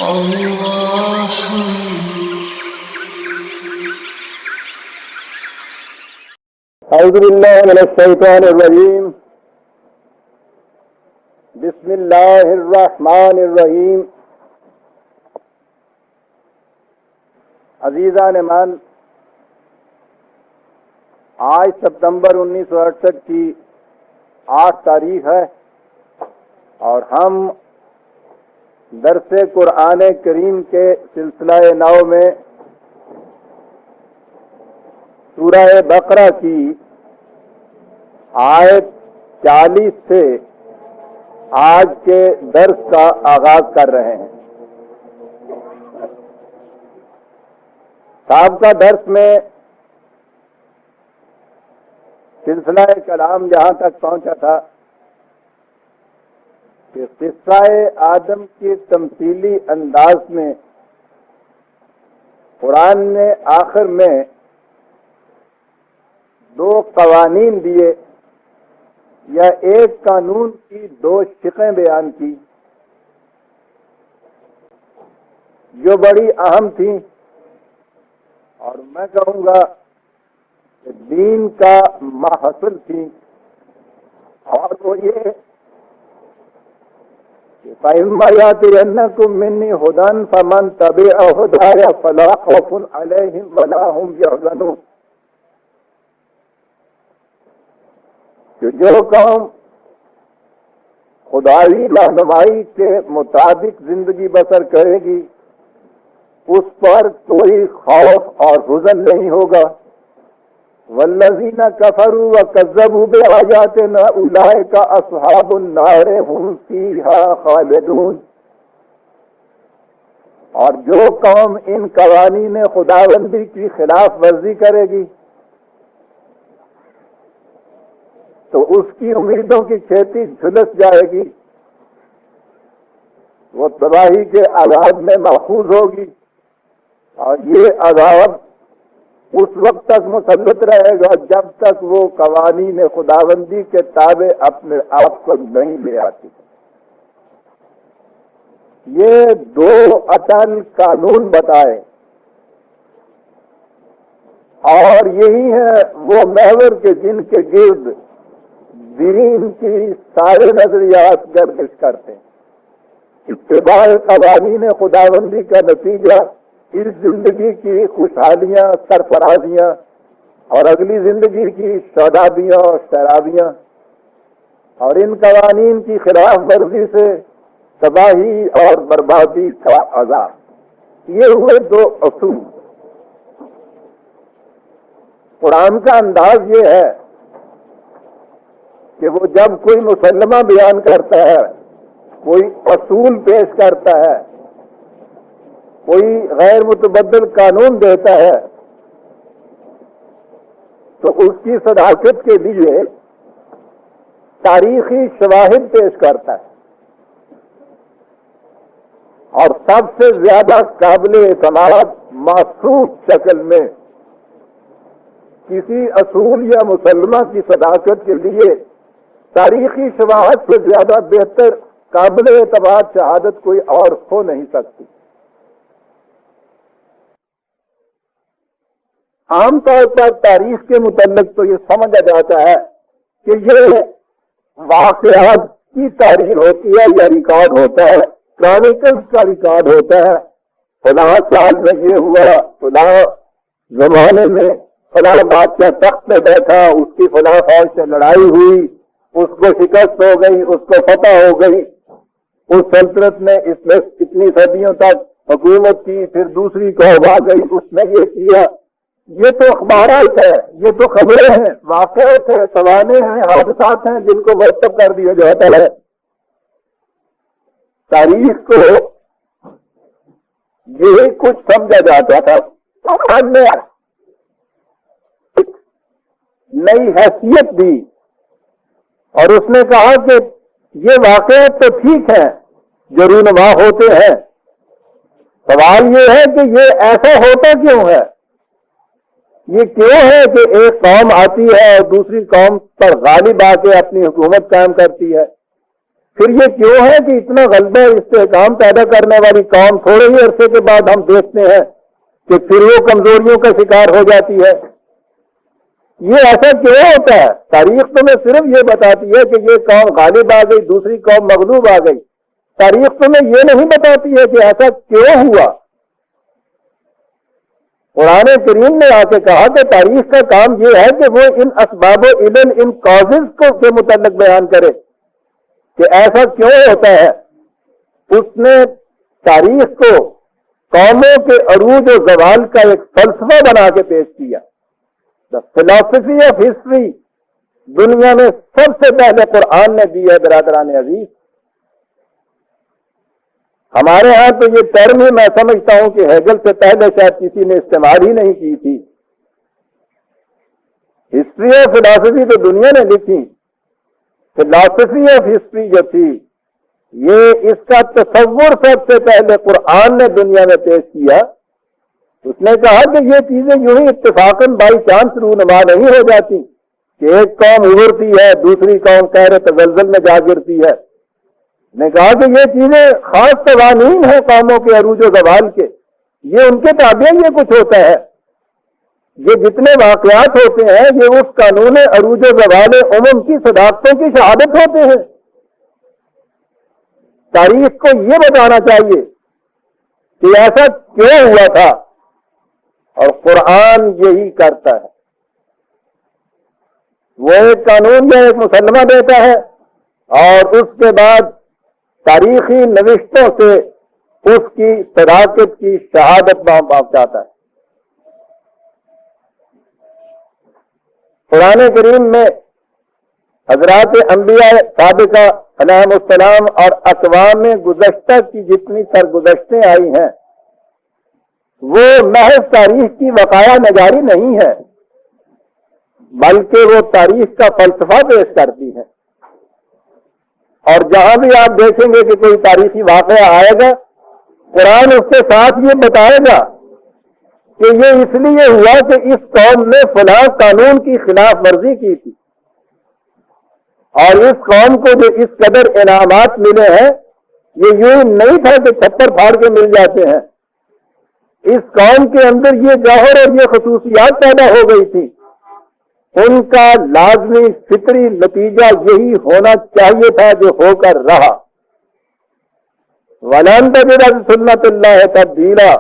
أعوذ بالله من الشيطان الرجيم. بسم الله الرحمن الرحیم. عزیزان مان، آج ستمبر 1968 کی 8 تاریخ ہے اور ہم درس قرآن کریم کے سلسلہ نو میں سورہ بقرہ کی آیت 40 سے آج کے درس کا آغاز کر رہے ہیں. سابقہ درس میں سلسلہ کلام جہاں تک پہنچا تھا کہ قصہ آدم کی تمثیلی انداز میں قرآن نے آخر میں 2 قوانین دیے یا ایک قانون کی 2 شقیں بیان کی جو بڑی اہم تھیں، اور میں کہوں گا کہ دین کا محصول تھی، اور وہ یہ کہ فَإِمَّا يَأْتِيَنَّكُم مِّنِّي هُدًى فَمَن تَبِعَ هُدَايَ فَلَا خَوْفٌ عَلَيْهِمْ وَلَا هُمْ يَحْزَنُونَ. کہ جو قوم خدائی رہنمائی کے مطابق زندگی بسر کرے گی اس پر کوئی خوف اور حزن نہیں ہوگا. والذین کفروا وکذبوا بآیاتنا اولئک اصحاب النار هم فیہا خالدون. اور جو قوم ان قوانین خداوندی کی خلاف ورزی کرے گی تو اس کی امیدوں کی کھیتی جھلس جائے گی، وہ تباہی کے عذاب میں محفوظ ہوگی، اور یہ عذاب اس وقت تک مسلط رہے گا جب تک وہ قوانین خداوندی کے تابع اپنے آپ کو نہیں لے آتی. یہ 2 اٹل قانون بتائے، اور یہی ہے وہ محور کے جن کے گرد دین کی سارے نظریات گردش کرتے ہیں. اتباع قوانین خداوندی کا نتیجہ اس زندگی کی خوشحالیاں، سرفرازیاں اور اگلی زندگی کی شادابیاں اور شرابیاں، اور ان قوانین کی خلاف ورزی سے تباہی اور بربادی کا عذاب. یہ ہوئے 2 اصول. قرآن کا انداز یہ ہے کہ وہ جب کوئی مسلمہ بیان کرتا ہے، کوئی اصول پیش کرتا ہے، کوئی غیر متبدل قانون دیتا ہے، تو اس کی صداقت کے لیے تاریخی شواہد پیش کرتا ہے، اور سب سے زیادہ قابل اعتماد محسوس شکل میں کسی اصول یا مسلمہ کی صداقت کے لیے تاریخی شواہد سے زیادہ بہتر قابل اعتماد شہادت کوئی اور ہو نہیں سکتی. عام طور پر تاریخ کے متعلق تو یہ سمجھا جاتا ہے کہ یہ واقعات کی تاریخ ہوتی ہے یا ریکارڈ ہوتا ہے، کرانیکلز کا ریکارڈ ہوتا ہے. فلاں سال میں یہ ہوا، فلاں زمانے میں فلاں بادشاہ تخت میں بیٹھا، اس کی فلاں فوج سے لڑائی ہوئی، اس کو شکست ہو گئی، اس کو فتح ہو گئی، اس سلطنت نے اس میں اتنی صدیوں تک حکومت کی، پھر دوسری قوم آ گئی، اس نے یہ کیا. یہ تو اخبارات ہے، یہ تو خبریں ہیں، واقعات ہیں، سوانح ہیں، حادثات ہیں جن کو مرتب کر دیا جاتا ہے. تاریخ کو یہ کچھ سمجھا جاتا تھا. قرآن نے نئی حیثیت دی اور اس نے کہا کہ یہ واقعات تو ٹھیک ہے جو رونما ہوتے ہیں، سوال یہ ہے کہ یہ ایسا ہوتا کیوں ہے؟ یہ کیوں ہے کہ ایک قوم آتی ہے اور دوسری قوم پر غالب آ کے اپنی حکومت قائم کرتی ہے؟ پھر یہ کیوں ہے کہ اتنا غلبہ استحکام پیدا کرنے والی قوم تھوڑے ہی عرصے کے بعد ہم دیکھتے ہیں کہ پھر وہ کمزوریوں کا شکار ہو جاتی ہے؟ یہ ایسا کیوں ہوتا ہے؟ تاریخ تمہیں صرف یہ بتاتی ہے کہ یہ قوم غالب آ گئی، دوسری قوم مغلوب آ گئی. تاریخ تمہیں یہ نہیں بتاتی ہے کہ ایسا کیوں ہوا. قرآن کریم نے آ کے کہا کہ تاریخ کا کام یہ ہے کہ وہ ان اسباب و علل، ان کازز کو کے متعلق بیان کرے کہ ایسا کیوں ہوتا ہے. اس نے تاریخ کو قوموں کے عروج و زوال کا ایک فلسفہ بنا کے پیش کیا. دا فلاسفی آف ہسٹری دنیا میں سب سے پہلے قرآن نے دی ہے. برادران عزیز، ہمارے ہاں تو یہ ٹرم ہی میں سمجھتا ہوں کہ ہیگل سے پہلے شاید کسی نے استعمال ہی نہیں کی تھی. ہسٹری آف فلاسفی تو دنیا نے لکھی، فلاسفی آف ہسٹری جو تھی یہ اس کا تصور سب سے پہلے قرآن نے دنیا میں پیش کیا. اس نے کہا کہ یہ چیزیں یوں ہی اتفاقاً بائی چانس رونما نہیں ہو جاتی کہ ایک قوم ابھرتی ہے دوسری قوم قہر تزلزل میں جا گرتی ہے. نے کہا کہ یہ چیزیں خاص قوانین ہیں قوموں کے عروج و زوال کے، یہ ان کے تابع یہ کچھ ہوتا ہے. یہ جتنے واقعات ہوتے ہیں یہ اس قانون عروج و زوال کی صداقتوں کی شہادت ہوتے ہیں. تاریخ کو یہ بتانا چاہیے کہ ایسا کیوں ہوا تھا، اور قرآن یہی کرتا ہے. وہ ایک قانون یا ایک مسلمہ دیتا ہے اور اس کے بعد تاریخی نوشتوں سے اس کی صداقت کی شہادت وہاں پہنچاتا ہے. قرآن کریم میں حضرات انبیاء سابقہ علیہم السلام اور اقوام گزشتہ کی جتنی سرگزشتیں آئی ہیں وہ محض تاریخ کی وقایع نگاری نہیں ہے، بلکہ وہ تاریخ کا فلسفہ پیش کرتی ہے. اور جہاں بھی آپ دیکھیں گے کہ کوئی تاریخی واقعہ آئے گا، قرآن اس کے ساتھ یہ بتائے گا کہ یہ اس لیے ہوا کہ اس قوم نے فلاں قانون کی خلاف ورزی کی تھی، اور اس قوم کو جو اس قدر انعامات ملے ہیں یہ یوں نہیں تھا کہ چھپر پھاڑ کے مل جاتے ہیں. اس قوم کے اندر یہ جوہر اور یہ خصوصیات پیدا ہو گئی تھی، ان کا لازمی فطری نتیجہ یہی ہونا چاہیے تھا جو ہو کر رہا. وَلَن تَجِدَ لِسُنَّتِ اللَّهِ تَبْدِيلًا.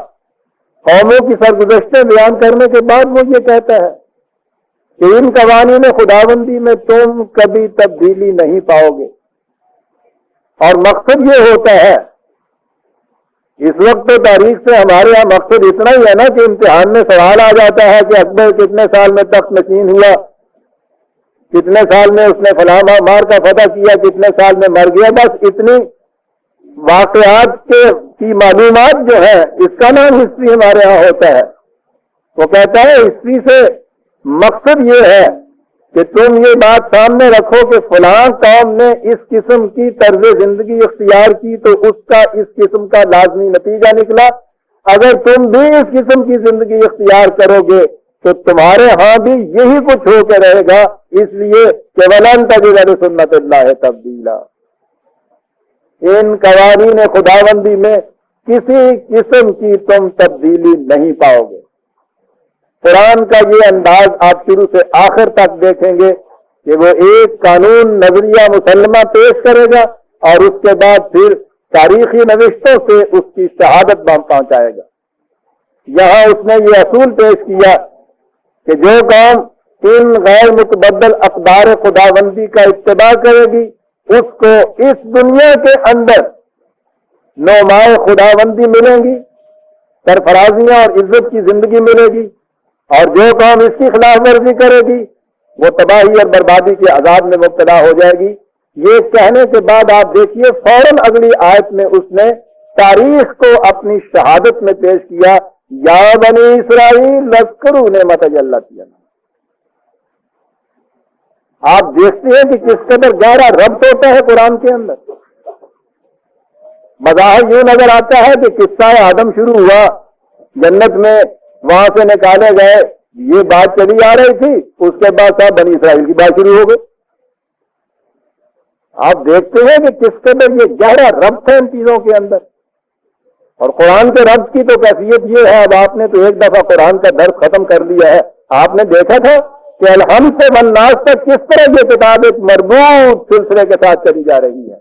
قوموں کی سرگزشتیں بیان کرنے کے بعد وہ یہ کہتا ہے کہ ان قوانین خداوندی میں تم کبھی تبدیلی نہیں پاؤ گے. اور مقصد یہ ہوتا ہے، اس وقت تو تاریخ سے ہمارے یہاں مقصد اتنا ہی ہے نا کہ امتحان میں سوال آ جاتا ہے کہ اکبر کتنے سال میں تخت نشین ہوا، کتنے سال میں اس نے فلاں مار کا فتح کیا، کتنے سال میں مر گیا. بس اتنی واقعات کی معلومات جو ہے اس کا نام ہسٹری ہمارے ہاں ہوتا ہے. وہ کہتا ہے ہسٹری سے مقصد یہ ہے کہ تم یہ بات سامنے رکھو کہ فلاں قوم نے اس قسم کی طرز زندگی اختیار کی تو اس کا اس قسم کا لازمی نتیجہ نکلا. اگر تم بھی اس قسم کی زندگی اختیار کرو گے تو تمہارے ہاں بھی یہی کچھ ہو کے رہے گا. اس لیے کہ وَلَن تَجِدَ لِسُنَّتِ اللَّهِ تَبْدِيلًا. ان قوانین خداوندی میں کسی قسم کی تم تبدیلی نہیں پاؤ گے. قرآن کا یہ انداز آپ شروع سے آخر تک دیکھیں گے کہ وہ ایک قانون نظریہ مسلمہ پیش کرے گا اور اس کے بعد پھر تاریخی نوشتوں سے اس کی شہادت پہنچائے گا. یہاں اس نے یہ اصول پیش کیا کہ جو قوم ان غیر متبدل اقدار خداوندی کا اتباع کرے گی اس کو اس دنیا کے اندر نعمائے خداوندی ملیں گی، سرفرازیاں اور عزت کی زندگی ملے گی. اور جو قوم اس کی خلاف ورزی کرے گی وہ تباہی اور بربادی کے عذاب میں مبتلا ہو جائے گی. یہ کہنے کے بعد آپ دیکھیے فوراً اگلی آیت میں اس نے تاریخ کو اپنی شہادت میں پیش کیا، یا بنی اسرائیل اذکروا نعمت اللہ. آپ دیکھتے ہیں کہ کس قدر گہرا ربط ہوتا ہے قرآن کے اندر. مظاہر یوں نظر آتا ہے کہ قصہ آدم شروع ہوا جنت میں، وہاں سے نکالے گئے، یہ بات چلی آ رہی تھی، اس کے بعد صاحب بنی اسرائیل کی بات شروع ہو گئی. آپ دیکھتے ہیں کہ کس قدر یہ گہرا ربط ہے ان چیزوں کے اندر. اور قرآن کے ربط کی تو کیفیت یہ ہے، اب آپ نے تو ایک دفعہ قرآن کا درس ختم کر لیا ہے. آپ نے دیکھا تھا کہ الحمد سے والناس تک کس طرح یہ کتاب ایک مربوط سلسلے کے ساتھ چلی جا رہی ہے،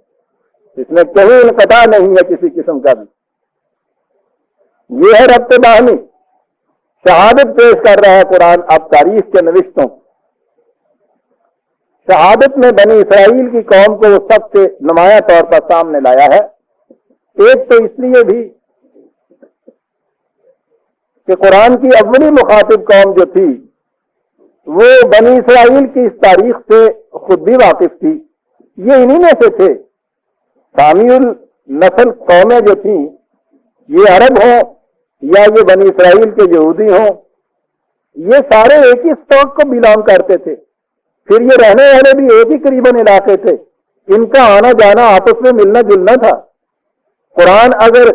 اس میں کہیں انقطاع نہیں ہے کسی قسم کا بھی. یہ ہے ربط باہمی. شہادت پیش کر رہا ہے قرآن اب تاریخ کے نوشتوں. شہادت میں بنی اسرائیل کی قوم کو وہ سب سے نمایاں طور پر سامنے لایا ہے. ایک تو اس لیے بھی کہ قرآن کی اولی مخاطب قوم جو تھی وہ بنی اسرائیل کی اس تاریخ سے خود بھی واقف تھی. یہ انہی میں سے تھے. سامی النسل قومیں جو تھیں، یہ عرب ہوں یا یہ بنی اسرائیل کے یہودی ہوں، یہ سارے ایک ہی اسٹاک کو بلانگ کرتے تھے. پھر یہ رہنے والے بھی ایک ہی قریباً علاقے تھے. ان کا آنا جانا آپس میں ملنا جلنا تھا. قرآن اگر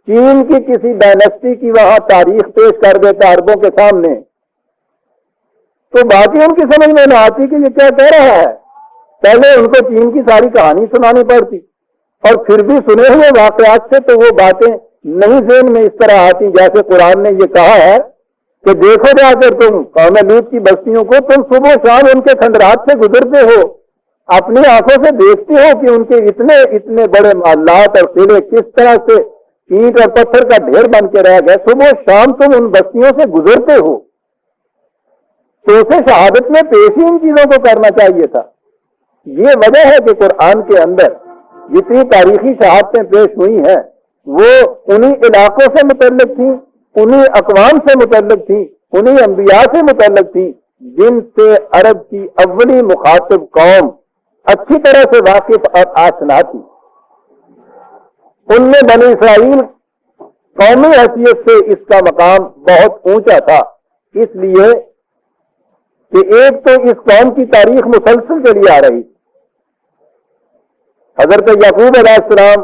چین کی کسی ڈائنسٹی کی وہاں تاریخ پیش کر دیتا عربوں کے سامنے تو باقی ان کی سمجھ میں نہ آتی کہ یہ کیا کہہ رہا ہے. پہلے ان کو چین کی ساری کہانی سنانی پڑتی، اور پھر بھی سنے ہوئے واقعات سے تو وہ باتیں نہیں ذہن میں اس طرح آتی جیسے قرآن نے یہ کہا ہے کہ دیکھو جا کر تم قوم لوط کی بستیوں کو، تم صبح شام ان کے کھنڈرات سے گزرتے ہو، اپنی آنکھوں سے دیکھتے ہو کہ ان کے اتنے اتنے بڑے محلات اور قلعے کس طرح سے اینٹ اور پتھر کا ڈھیر بن کے رہ گئے. صبح شام تم ان بستیوں سے گزرتے ہو. تو اسے شہادت میں پیش ہی ان چیزوں کو کرنا چاہیے تھا. یہ وجہ ہے کہ قرآن کے اندر جتنی تاریخی شہادتیں پیش ہوئی ہیں وہ انہی علاقوں سے متعلق تھیں، انہی اقوام سے متعلق تھیں، انہی انبیاء سے متعلق تھیں جن سے عرب کی اولی مخاطب قوم اچھی طرح سے واقف اور آشنا تھی. ان میں بنی اسرائیل قومی حیثیت سے اس کا مقام بہت اونچا تھا، اس لیے کہ ایک تو اس قوم کی تاریخ مسلسل چلی آ رہی. حضرت یعقوب علیہ السلام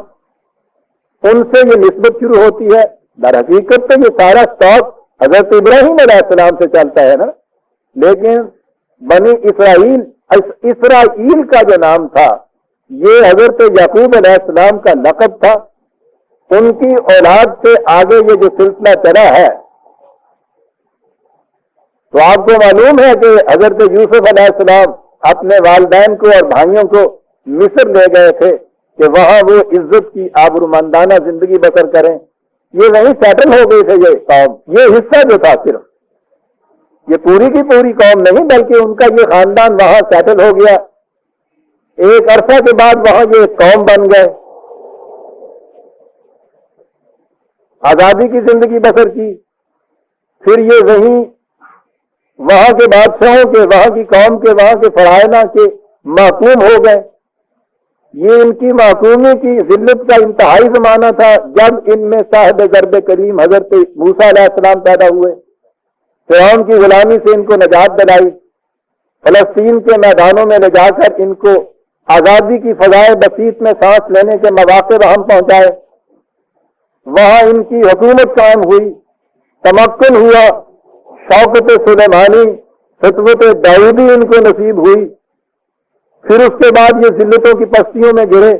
ان سے یہ نسبت شروع ہوتی ہے. در حقیقت تو یہ سارا اسٹاک حضرت ابراہیم علیہ السلام سے چلتا ہے نا، لیکن بنی اسرائیل کا جو نام تھا یہ حضرت یعقوب علیہ السلام کا لقب تھا. ان کی اولاد سے آگے یہ جو سلسلہ چلا ہے تو آپ کو معلوم ہے کہ حضرت یوسف علیہ السلام اپنے والدین کو اور بھائیوں کو مصر لے گئے تھے کہ وہاں وہ عزت کی آبرومندانہ زندگی بسر کریں. یہ وہیں سیٹل ہو گئی تھے یہ قوم. یہ حصہ جو تھا صرف یہ پوری کی پوری قوم نہیں بلکہ ان کا یہ خاندان وہاں سیٹل ہو گیا. ایک عرصہ کے بعد وہاں یہ قوم بن گئے، آزادی کی زندگی بسر کی. پھر یہ وہاں کے بادشاہوں کے، وہاں کی قوم کے، وہاں کے فرعونہ کے محکوم ہو گئے. یہ ان کی محکومی کی ذلت کا انتہائی زمانہ تھا جب ان میں صاحب ضرب کریم حضرت موسیٰ علیہ السلام پیدا ہوئے. فرعون کی غلامی سے ان کو نجات دلائی، فلسطین کے میدانوں میں لے جا کر ان کو آزادی کی فضائے بسیط میں سانس لینے کے مواقع وہاں پہنچائے. وہاں ان کی حکومت قائم ہوئی، تمکن ہوا، شوکت سلیمانی، سطوت داؤدی ان کو نصیب ہوئی. پھر اس کے بعد یہ ذلتوں کی پستیوں میں گرے،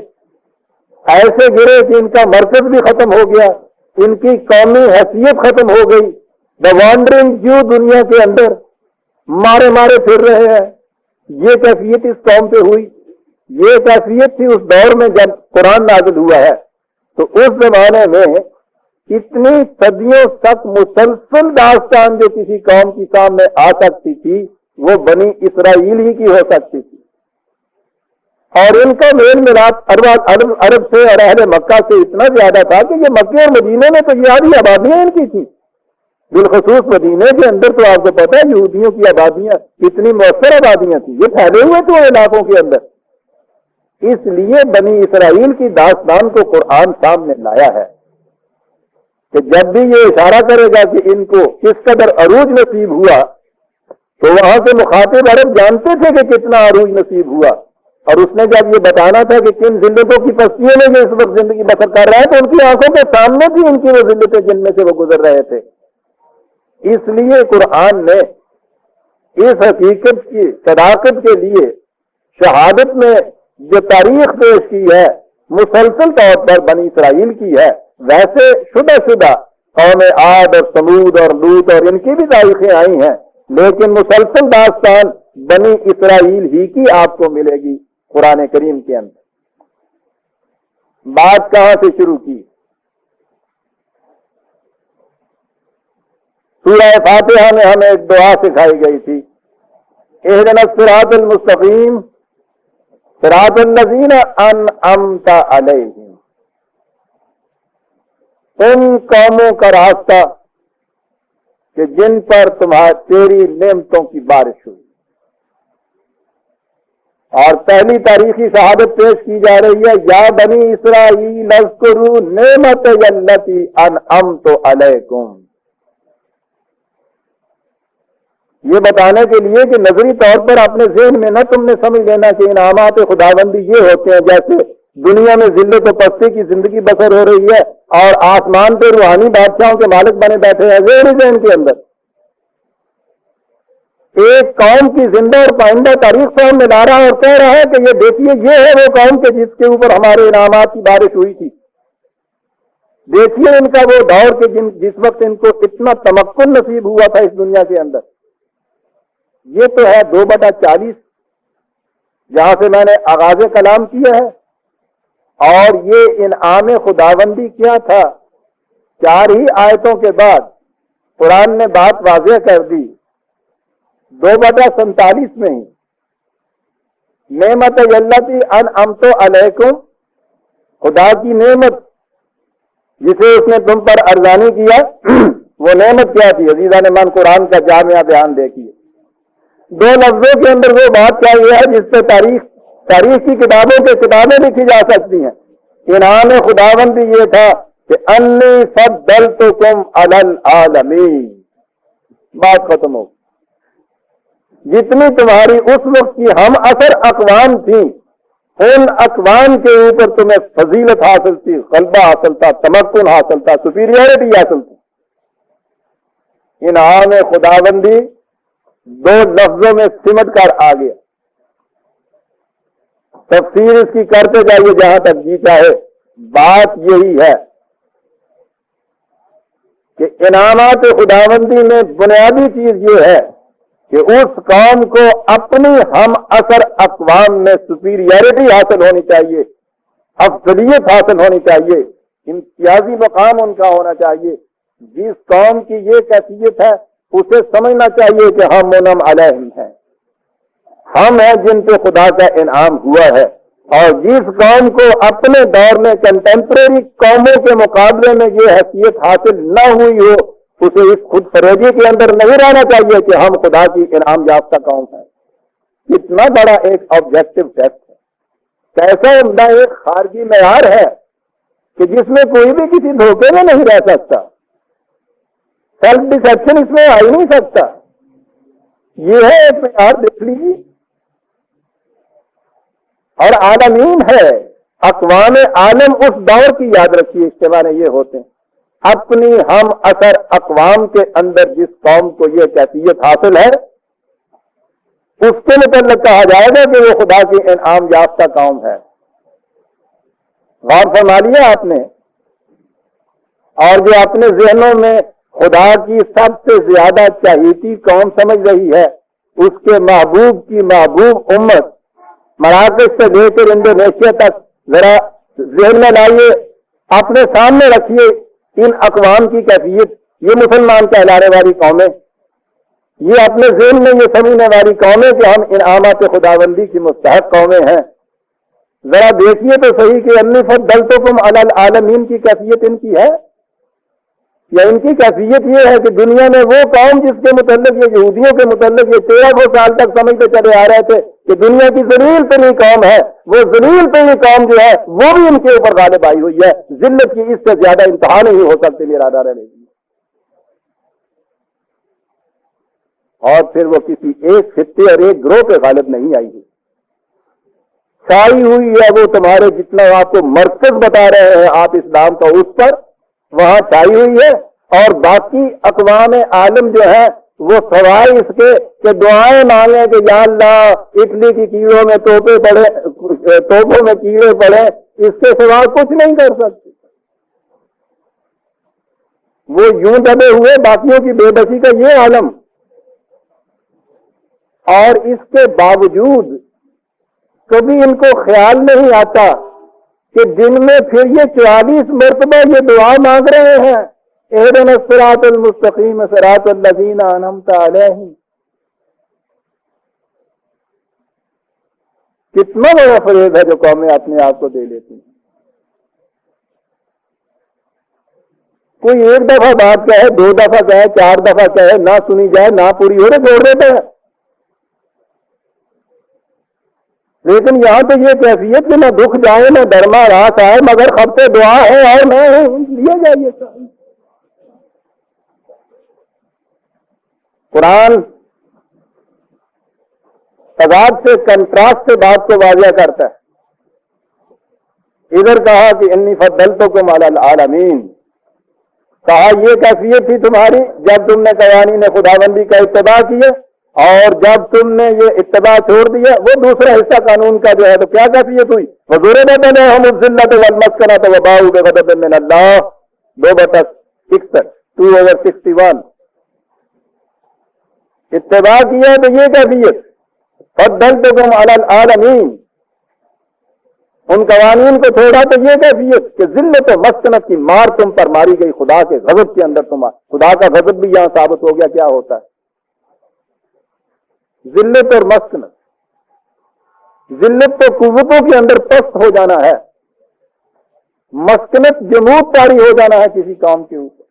ایسے گرے کہ ان کا مرکز بھی ختم ہو گیا، ان کی قومی حیثیت ختم ہو گئی. دا وانڈرنگ جیو دنیا کے اندر مارے مارے پھر رہے ہیں. یہ کیفیت اس قوم پہ ہوئی. یہ کیفیت تھی اس دور میں جب قرآن نازل ہوا ہے. تو اس زمانے میں اتنی صدیوں تک مسلسل داستان جو کسی قوم کی سامنے آ سکتی تھی وہ بنی اسرائیل ہی کی ہو سکتی تھی. اور ان کا میل ملاپ عرب سے اور اہل مکہ سے اتنا زیادہ تھا کہ یہ مکے اور مدینے میں تو یہ آدھی آبادیاں ان کی تھی. بالخصوص مدینے کے اندر تو آپ کو پتا ہے یہودیوں کی آبادیاں اتنی مؤثر آبادیاں تھیں، یہ پھیلے ہوئے تھے علاقوں کے اندر. اس لیے بنی اسرائیل کی داستان کو قرآن سامنے لایا ہے کہ جب بھی یہ اشارہ کرے گا کہ ان کو کس قدر عروج نصیب ہوا تو وہاں سے مخاطب عرب جانتے تھے کہ کتنا عروج نصیب ہوا. اور اس نے جب یہ بتانا تھا کہ کن ذلتوں کی پستیوں میں جو اس وقت زندگی بسر کر رہا ہے تو ان کی آنکھوں کے سامنے بھی ان کی وہ ذلتیں جن میں سے وہ گزر رہے تھے. اس لیے قرآن نے اس حقیقت کی صداقت کے لیے شہادت میں جو تاریخ پیش کی ہے مسلسل طور پر بنی اسرائیل کی ہے، ویسے شدہ قوم عاد اور سمود اور لوط اور ان کی بھی تاریخیں آئی ہیں، لیکن مسلسل داستان بنی اسرائیل ہی کی آپ کو ملے گی قرآن کریم کے اندر۔ بات کہاں سے شروع کی؟ سورہ فاتحہ میں ہمیں ایک دعا سکھائی گئی تھی، اہدنا الصراط المستقیم صراط الذین انعمت علیہم، ان قوموں کا راستہ کہ جن پر تیری نعمتوں کی بارش ہوئی۔ اور پہلی تاریخی شہادت پیش کی جا رہی ہے، یا بنی اسرائیل اذکروا نعمتی التی انعمت علیکم، یہ بتانے کے لیے کہ نظری طور پر اپنے ذہن میں نہ تم نے سمجھ لینا کہ انعامات خداوندی یہ ہوتے ہیں جیسے دنیا میں ذلت و پستی کی زندگی بسر ہو رہی ہے اور آسمان پہ روحانی بادشاہوں کے مالک بنے بیٹھے ہیں، ذہن کے اندر ایک قوم کی زندہ اور پائندہ تاریخ سے ہم لا رہا اور کہہ رہا ہے کہ یہ دیکھیے یہ ہے وہ قوم کے جس کے اوپر ہمارے انعامات کی بارش ہوئی تھی، دیکھیے ان کا وہ دور کہ جس وقت ان کو اتنا تمکن نصیب ہوا تھا اس دنیا کے اندر۔ یہ تو ہے 2/40 جہاں سے میں نے آغاز کلام کیا ہے، اور یہ انعام خداوندی کیا تھا 4 ہی آیتوں کے بعد قرآن نے بات واضح کر دی 2/47 میں ہی، نعمت التی انعمت علیکم، خدا کی نعمت جسے اس نے تم پر ارزانی کیا، وہ نعمت کیا تھی؟ عزیزان من قرآن کا جامعہ بیان دیکھیے، 2 لفظوں کے اندر وہ بات کیا ہے جس پہ تاریخ کی کتابوں کے کتابیں لکھی جا سکتی ہیں۔ انعام خداوندی یہ تھا کہ انی فضلتکم علی العالمین، بات ختم ہو۔ جتنی تمہاری اس وقت کی ہم اثر اقوام تھیں، ان اقوام کے اوپر تمہیں فضیلت حاصل تھی، غلبہ حاصل تھا، تمکن حاصل تھا، سپیریورٹی حاصل تھی۔ انعام خداوندی 2 لفظوں میں سمٹ کر آ گیا۔ تفسیر اس کی کرتے جائیے جہاں تک جی چاہے، بات یہی ہے کہ انعامات خداوندی میں بنیادی چیز یہ ہے کہ اس قوم کو اپنی ہم اثر اقوام میں سپیریورٹی حاصل ہونی چاہیے، افضلیت حاصل ہونی چاہیے، امتیازی مقام ان کا ہونا چاہیے۔ جس قوم کی یہ کیفیت ہے اسے سمجھنا چاہیے کہ ہم منعم علیہم ہیں، ہم ہیں جن پہ خدا کا انعام ہوا ہے۔ اور جس قوم کو اپنے دور میں کنٹمپریری قوموں کے مقابلے میں یہ حیثیت حاصل نہ ہوئی ہو، اسے اس خود فریبی کے اندر نہیں رہنا چاہیے کہ ہم خدا کی انعام یافتہ قوم ہیں۔ اتنا بڑا ایک آبجیکٹو ٹیسٹ ہے، کیسا عمدہ ایک خارجی معیار ہے کہ جس میں کوئی بھی کسی دھوکے میں نہیں رہ سکتا، سیلف ڈسیپشن اس میں آ ہی نہیں سکتا۔ یہ ہے ایک معیار، دیکھ لیجیے، اور عالمین ہے، اقوام عالم اس دور کی یاد رکھیے، اس کے معنی یہ ہوتے ہیں اپنی ہم اثر اقوام کے اندر جس قوم کو یہ کیفیت حاصل ہے اس کے متعلق کہا جائے گا کہ وہ خدا کی انعام یافتہ قوم ہے۔ غور فرما لیا آپ نے؟ اور جو اپنے ذہنوں میں خدا کی سب سے زیادہ چہیتی قوم سمجھ رہی ہے، اس کے محبوب کی محبوب امت، مراکش سے لے کر انڈونیشیا تک ذرا ذہن میں لائیے، اپنے سامنے رکھیے ان اقوام کی کیفیت۔ یہ مسلمان کہلانے والی قومیں، یہ اپنے ذہن میں یہ سمجھنے والی قومیں کہ ہم انعامات خداوندی کی مستحق قومیں ہیں، ذرا دیکھیے تو صحیح کہ انی فضلتکم علی العالمین کی کیفیت ان کی ہے، یا ان کی کیفیت یہ ہے کہ دنیا میں وہ قوم جس کے متعلق یہ یہودیوں کے متعلق یہ 1300 سال تک سمجھتے چلے آ رہے تھے کہ دنیا کی ذلیل ترین قوم ہے، وہ ذلیل ترین قوم جو ہے وہ بھی ان کے اوپر غالب آئی ہوئی ہے۔ ذلت کی اس سے زیادہ انتہا نہیں ہو سکتی میرا ارادہ رہنے کی۔ اور پھر وہ کسی ایک خطے اور ایک گروہ پہ غالب نہیں آئی ہوئی، چھائی ہوئی ہے وہ تمہارے جتنا آپ کو مرکز بتا رہے ہیں آپ اسلام کا، اس پر وہاں چھائی ہوئی ہے۔ اور باقی اقوام عالم جو ہے وہ سوائے اس کے کہ دعائیں مانگیں کہ یا اللہ اٹلی کی کیڑوں میں توپے پڑے، توپوں میں کیڑے پڑے، اس کے سوا کچھ نہیں کر سکتے. وہ یوں دبے ہوئے، باقیوں کی بے بسی کا یہ عالم، اور اس کے باوجود کبھی ان کو خیال نہیں آتا کہ دن میں پھر یہ 44 مرتبہ یہ دعا مانگ رہے ہیں، اہدنا الصراط المستقیم صراط الذین انعمت علیہم. کتنا بڑا فریب ہے جو قومیں اپنے آپ کو دے لیتی ہیں. کوئی ایک دفعہ بات کہے، 2 دفعہ کہے، 4 دفعہ کہے، نہ سنی جائے، نہ پوری ہو رہے چھوڑ دیتے ہیں. لیکن یہاں تو یہ کیفیت کہ نہ دکھ جائے نہ ڈرما رات آئے، مگر خبتے دعا ہے اور میں لیے جائیے. قرآن تضاد سے، کنٹراسٹ سے بات کو واضح کرتا ہے. ادھر کہا کہ انی فضلتکم علی العالمین، کہا یہ کیفیت تھی تمہاری جب تم نے قوانین خداوندی کا اتباع کیا، اور جب تم نے یہ اتباع چھوڑ دیا وہ دوسرا حصہ قانون کا جو ہے تو کیا کیفیت ہوئی؟ وَضُرِبَتْ عَلَيْهِمُ الذِّلَّةُ وَالْمَسْكَنَةُ وَبَاءُوا بِغَضَبٍ مِّنَ اللَّهِ 2/61 2/61. اتباع کیا تو یہ کیفیت، فضلتکم علی العالمین، ان قوانین کو چھوڑا تو یہ کیفیت کہ ذلت و مسکنت کی مار تم پر ماری گئی خدا کے غضب کے اندر. خدا کا غضب بھی یہاں ثابت ہو گیا کیا ہوتا ہے. ذلت اور مسکنت، ذلت تو قوتوں کے اندر پست ہو جانا ہے، مسکنت جمود طاری ہو جانا ہے کسی کام کے اوپر،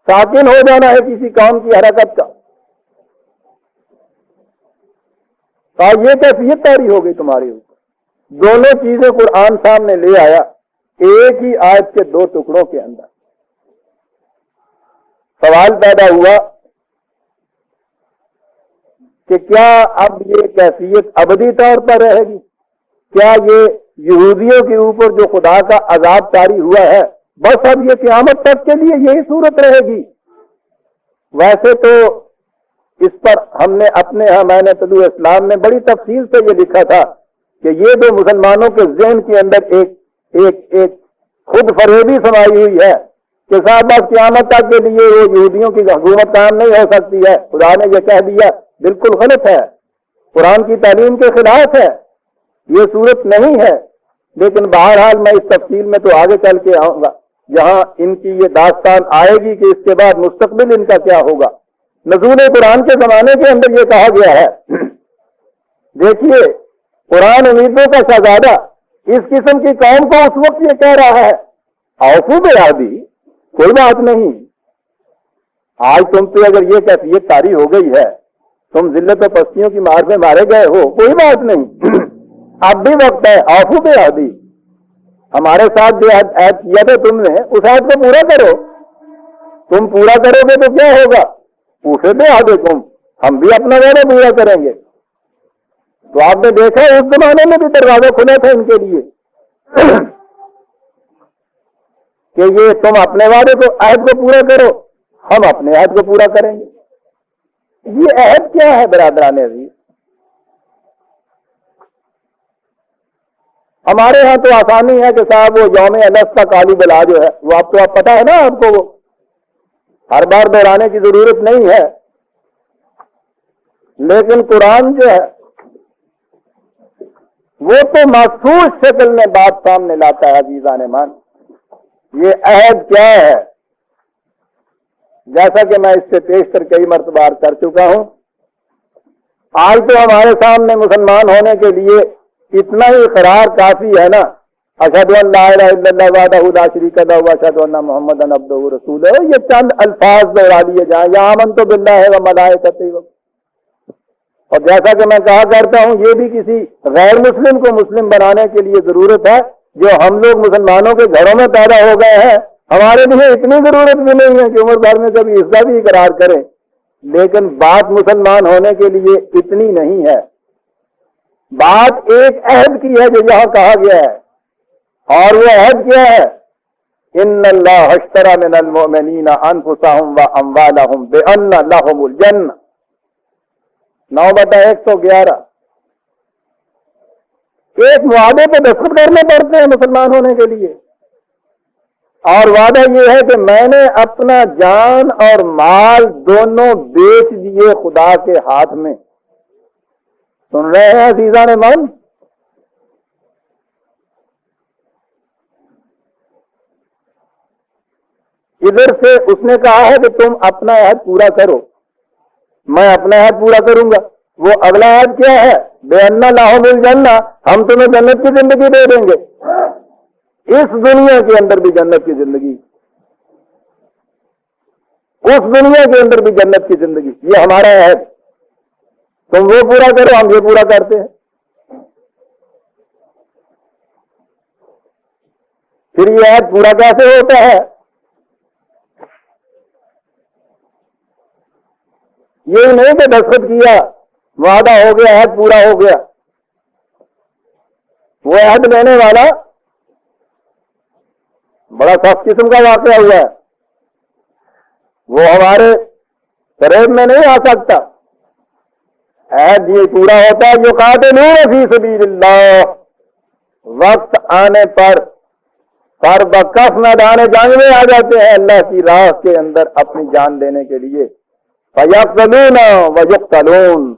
ساکن ہو جانا ہے کسی کام کی حرکت کا. یہ کیفیت طاری ہو گئی تمہارے اوپر. دونوں چیزیں قرآن سامنے لے آیا ایک ہی آیت کے 2 ٹکڑوں کے اندر. سوال پیدا ہوا کہ کیا اب یہ کیفیت ابدی طور پر رہے گی؟ کیا یہ یہودیوں کے اوپر جو خدا کا عذاب طاری ہوا ہے بس اب یہ قیامت تک کے لیے یہی صورت رہے گی؟ ویسے تو اس پر ہم نے اپنے ہاں میں نے طلوع اسلام میں بڑی تفصیل سے یہ لکھا تھا کہ یہ جو مسلمانوں کے ذہن کے اندر ایک خود فریبی سمائی ہوئی ہے کہ صاحب بس قیامت تک کے لیے وہ یہودیوں کی حکومت کام نہیں ہو سکتی ہے، خدا نے یہ کہہ دیا، بالکل غلط ہے، قرآن کی تعلیم کے خلاف ہے، یہ صورت نہیں ہے. لیکن بہرحال میں اس تفصیل میں تو آگے چل کے آؤں گا جہاں ان کی یہ داستان آئے گی کہ اس کے بعد مستقبل ان کا کیا ہوگا. نزول قرآن کے زمانے کے اندر یہ کہا گیا ہے، دیکھیے قرآن امیدوں کا شہزادہ اس قسم کی قوم کو اس وقت یہ کہہ رہا ہے اوفو بعہدی، کوئی بات نہیں، آج تم پہ اگر یہ کیفیت طاری ہو گئی ہے، تم ذلت و پستیوں کی مار میں مارے گئے ہو، کوئی بات نہیں، اب بھی وقت ہے، اوفو بعہدی، ہمارے ساتھ جو عہد کیا تھا تم نے اس عہد کو پورا کرو. تم پورا کرو گے تو کیا ہوگا؟ پوچھے تھے عہدکم، ہم بھی اپنا وعدہ پورا کریں گے. تو آپ نے دیکھا اس زمانے میں بھی دروازہ کھلا تھا ان کے لیے کہ یہ تم اپنے وعدے کو عہد کو پورا کرو، ہم اپنے عہد کو پورا کریں گے. یہ عہد کیا ہے برادران عزیز؟ ہمارے ہاں تو آسانی ہے کہ صاحب وہ یوم السطی کالی بلا جو ہے وہ آپ کو پتا ہے نا، آپ کو وہ ہر بار دہرانے کی ضرورت نہیں ہے. لیکن قرآن جو ہے وہ تو مخصوص شکل میں بات سامنے لاتا ہے. عزیزان مان، یہ عہد کیا ہے؟ جیسا کہ میں اس سے پیشتر کئی مرتبہ کر چکا ہوں، آج تو ہمارے سامنے مسلمان ہونے کے لیے اتنا ہی اقرار کافی ہے نا، اشہد ان لا الہ الا اللہ وحدہ لا شریک لہ واشہد ان محمدا عبدہ ورسولہ. یہ چند الفاظ دوہرا دیے جائیں، یا آمنت باللہ وملائکتہ. اور جیسا کہ میں کہا کرتا ہوں، یہ بھی کسی غیر مسلم کو مسلم بنانے کے لیے ضرورت ہے. جو ہم لوگ مسلمانوں کے گھروں میں پیدا ہو گئے ہیں، ہمارے لیے اتنی ضرورت بھی نہیں ہے کہ عمر بھر میں کبھی اس کا بھی اقرار کریں. لیکن بات مسلمان ہونے کے لیے اتنی نہیں ہے. بات ایک عہد کی ہے جو یہاں کہا گیا ہے، اور وہ عہد کیا ہے؟ ان اللہ اشتری من المؤمنین انفسهم واموالهم بان لهم الجنہ 9/111. ایک معاہدے پہ دستخط کرنے پڑتے ہیں مسلمان ہونے کے لیے، اور وعدہ یہ ہے کہ میں نے اپنا جان اور مال دونوں بیچ دیے خدا کے ہاتھ میں۔ سن رہے ہیں عزیزان من؟ ادھر سے اس نے کہا ہے کہ تم اپنا عہد پورا کرو، میں اپنا عہد پورا کروں گا۔ وہ اگلا عہد کیا ہے؟ بے انا لاہم الجنہ، ہم تمہیں جنت کی زندگی دے دیں گے، اس دنیا کے اندر بھی جنت کی زندگی، اس دنیا کے اندر بھی جنت کی زندگی، یہ ہمارا عہد، تم وہ پورا کرو، ہم یہ پورا کرتے ہیں۔ پھر یہ عہد پورا کیسے ہوتا ہے؟ یہ نہیں کہ دستخط کیا، وعدہ ہو گیا، عہد پورا ہو گیا۔ وہ عہد لینے والا بڑا سخت قسم کا واقعہ ہوا ہے، وہ ہمارے قریب میں نہیں آ سکتا۔ عہد یہ پورا ہوتا ہے جو قاتلون فی سبیل اللہ، وقت آنے پر سر بکف میدان جنگ میں آ جاتے ہیں اللہ کی راہ کے اندر اپنی جان دینے کے لیے، فیقتلون ویقتلون،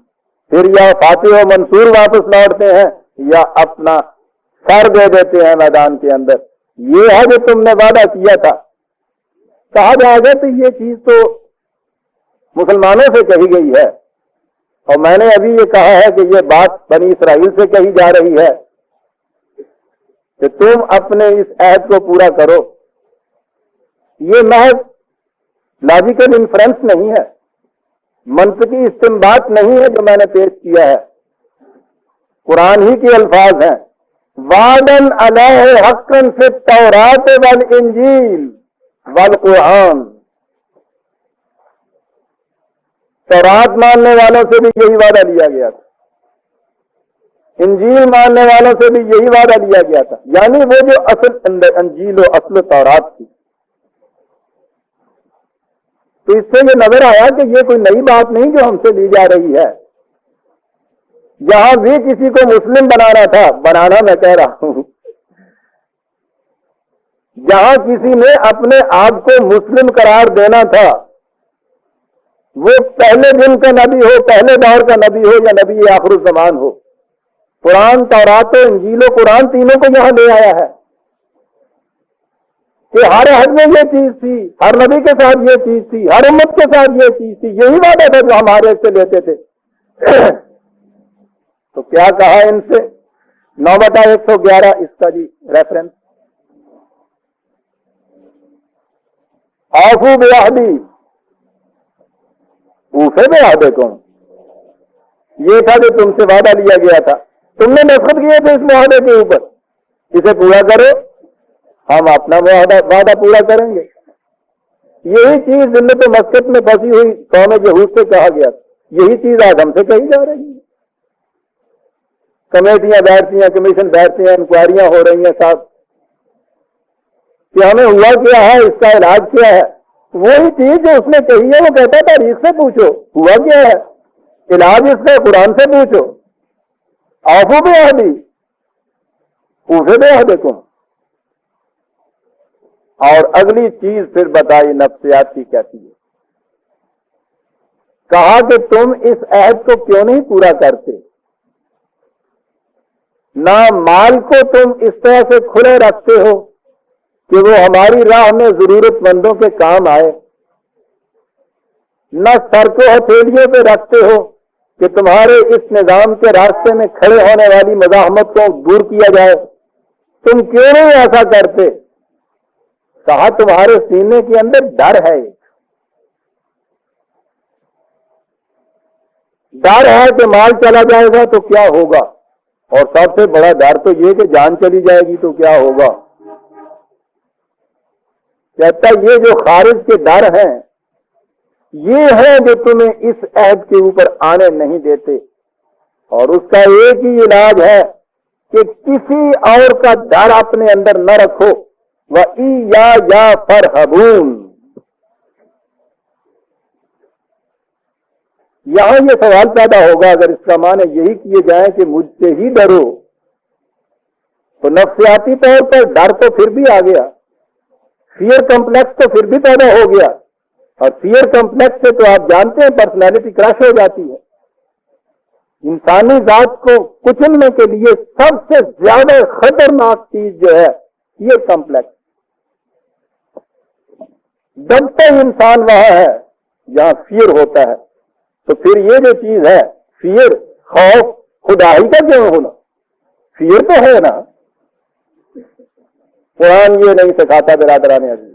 پھر یا فاتح و منصور واپس لوٹتے ہیں یا اپنا سر دے دیتے ہیں میدان کے اندر۔ یہ ہے جو تم نے وعدہ کیا تھا۔ کہا جائے گا تو یہ چیز تو مسلمانوں سے کہی گئی ہے، اور میں نے ابھی یہ کہا ہے کہ یہ بات بنی اسرائیل سے کہی جا رہی ہے کہ تم اپنے اس عہد کو پورا کرو۔ یہ محض لاجیکل انفرنس نہیں ہے، منطقی استنباط نہیں ہے جو میں نے پیش کیا ہے، قرآن ہی کے الفاظ ہیں۔ وعدن علیہ حقا فی التوراۃ والانجیل والقرآن، تورات ماننے والوں سے بھی یہی وعدہ لیا گیا تھا، انجیل ماننے والوں سے بھی یہی وعدہ لیا گیا تھا، یعنی وہ جو اصل انجیل و اصل تورات تھی۔ تو اس سے یہ نظر آیا کہ یہ کوئی نئی بات نہیں جو ہم سے لی جا رہی ہے۔ یہاں بھی کسی کو مسلم بنانا تھا، بنانا میں کہہ رہا ہوں، جہاں کسی نے اپنے آپ کو مسلم قرار دینا تھا، وہ پہلے دن کا نبی ہو، پہلے دور کا نبی ہو یا نبی آخر الزمان ہو، قرآن، تورات، انجیل و قرآن تینوں کو یہاں لے آیا ہے کہ ہر عہد میں یہ چیز تھی، ہر نبی کے ساتھ یہ چیز تھی، ہر امت کے ساتھ یہ چیز تھی، یہی وعدہ تھا جو ہمارے سے لیتے تھے۔ تو کیا کہا ان سے؟ 9/111 اس کا جی ریفرنس، آفو بعہدی اوفے بعہدکم، یہ تھا جو تم سے وعدہ لیا گیا تھا، تم نے دستخط کیے تھے اس معاہدے کے اوپر، اسے پورا کرو، ہم اپنا وعدہ پورا کریں گے۔ یہی چیز ذلت و مسکت میں پھنسی ہوئی قوم یہود سے کہا گیا، یہی چیز آج ہم سے کہی جا رہی ہے۔ کمیٹیاں بیٹھتی ہیں، کمیشن بیٹھتے ہیں، انکوائریاں ہو رہی ہیں صاحب کہ ہمیں ہوا کیا ہے، اس کا علاج کیا ہے۔ وہی چیز جو اس نے کہی ہے، وہ کہتا ہے تاریخ سے پوچھو ہوا کیا ہے، علاج اس کا قرآن سے پوچھو، آفو بعہدی اوفے بعہدکم۔ اور اگلی چیز پھر بتائی نفسیات کی کہتی ہے، کہا کہ تم اس عہد کو کیوں نہیں پورا کرتے، نہ مال کو تم اس طرح سے کھلے رکھتے ہو کہ وہ ہماری راہ میں ضرورت مندوں کے کام آئے، نہ سر کو ہتھیلیوں پہ رکھتے ہو کہ تمہارے اس نظام کے راستے میں کھڑے ہونے والی مزاحمت کو دور کیا جائے، تم کیوں نہیں ایسا کرتے؟ کہا تمہارے سینے کے اندر ڈر ہے، ڈر ہے کہ مال چلا جائے گا تو کیا ہوگا، اور سب سے بڑا ڈر تو یہ کہ جان چلی جائے گی تو کیا ہوگا۔ کہتا یہ جو خارج کے ڈر ہیں یہ ہیں جو تمہیں اس عہد کے اوپر آنے نہیں دیتے، اور اس کا ایک ہی علاج ہے کہ کسی اور کا ڈر اپنے اندر نہ رکھو، وَإِيَّايَ فَارْهَبُونِ۔ یہاں یہ سوال پیدا ہوگا اگر اس کا معنی یہی کیے جائیں کہ مجھ سے ہی ڈرو، تو نفسیاتی طور پر ڈر تو پھر بھی آ گیا، فیئر کمپلیکس تو پھر بھی پیدا ہو گیا، اور فیئر کمپلیکس سے تو آپ جانتے ہیں پرسنالٹی کریش ہو جاتی ہے۔ انسانی ذات کو کچلنے کے لیے سب سے زیادہ خطرناک چیز جو ہے فیئر کمپلیکس۔ جب تک انسان وہاں ہے جہاں فیئر ہوتا ہے، تو پھر یہ جو چیز ہے فیئر، خوف، خدا ہی کا کیوں ہونا؟ فیئر تو ہے نا۔ قرآن یہ نہیں سکھاتا برادران عزیز۔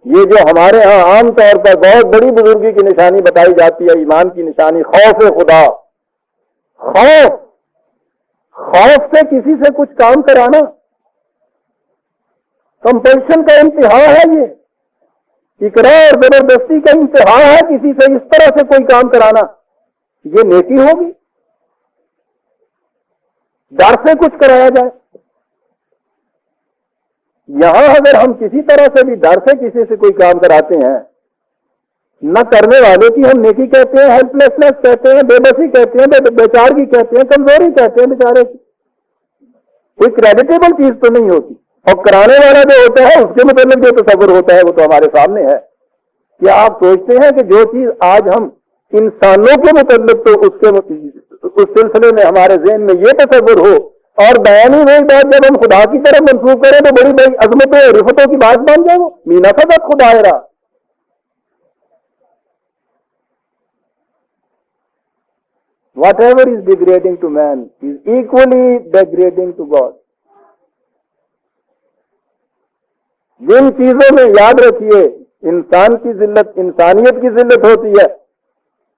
یہ جو ہمارے ہاں عام طور پر بہت بڑی بزرگی کی نشانی بتائی جاتی ہے، ایمان کی نشانی خوف خدا، خوف سے کسی سے کچھ کام کرانا کمپلشن کا انتہا ہے، یہ اقرار اور زبردستی کا انتہا ہے، کسی سے اس طرح سے کوئی کام کرانا یہ نیکی ہوگی؟ ڈر سے کچھ کرایا جائے، یہاں اگر ہم کسی طرح سے بھی ڈر سے کسی سے کوئی کام کراتے ہیں، نہ کرنے والے کی ہم نیکی کہتے ہیں، ہیلپ لیسنس کہتے ہیں، بے بسی کہتے ہیں، بیچارگی کہتے ہیں، کمزوری کہتے ہیں بیچارے کی، کوئی کریڈیٹیبل چیز تو نہیں ہوتی۔ اور کرانے والا جو ہوتا ہے اس کے متعلق جو تصور ہوتا ہے وہ تو ہمارے سامنے ہے۔ کیا آپ سوچتے ہیں کہ جو چیز آج ہم انسانوں کے متعلق تو اس سلسلے میں ہمارے ذہن میں یہ تصور ہو، اور بیانی وہی بات جب ہم خدا کی طرف منسوخ کریں تو بڑی بڑی عظمتوں اور رفتوں کی بات بن جائے، وہ مینا فقط خدا ہے رہا۔ Whatever is degrading to man is equally degrading to God۔ جن چیزوں میں یاد رکھیے انسان کی ذلت، انسانیت کی ذلت ہوتی ہے،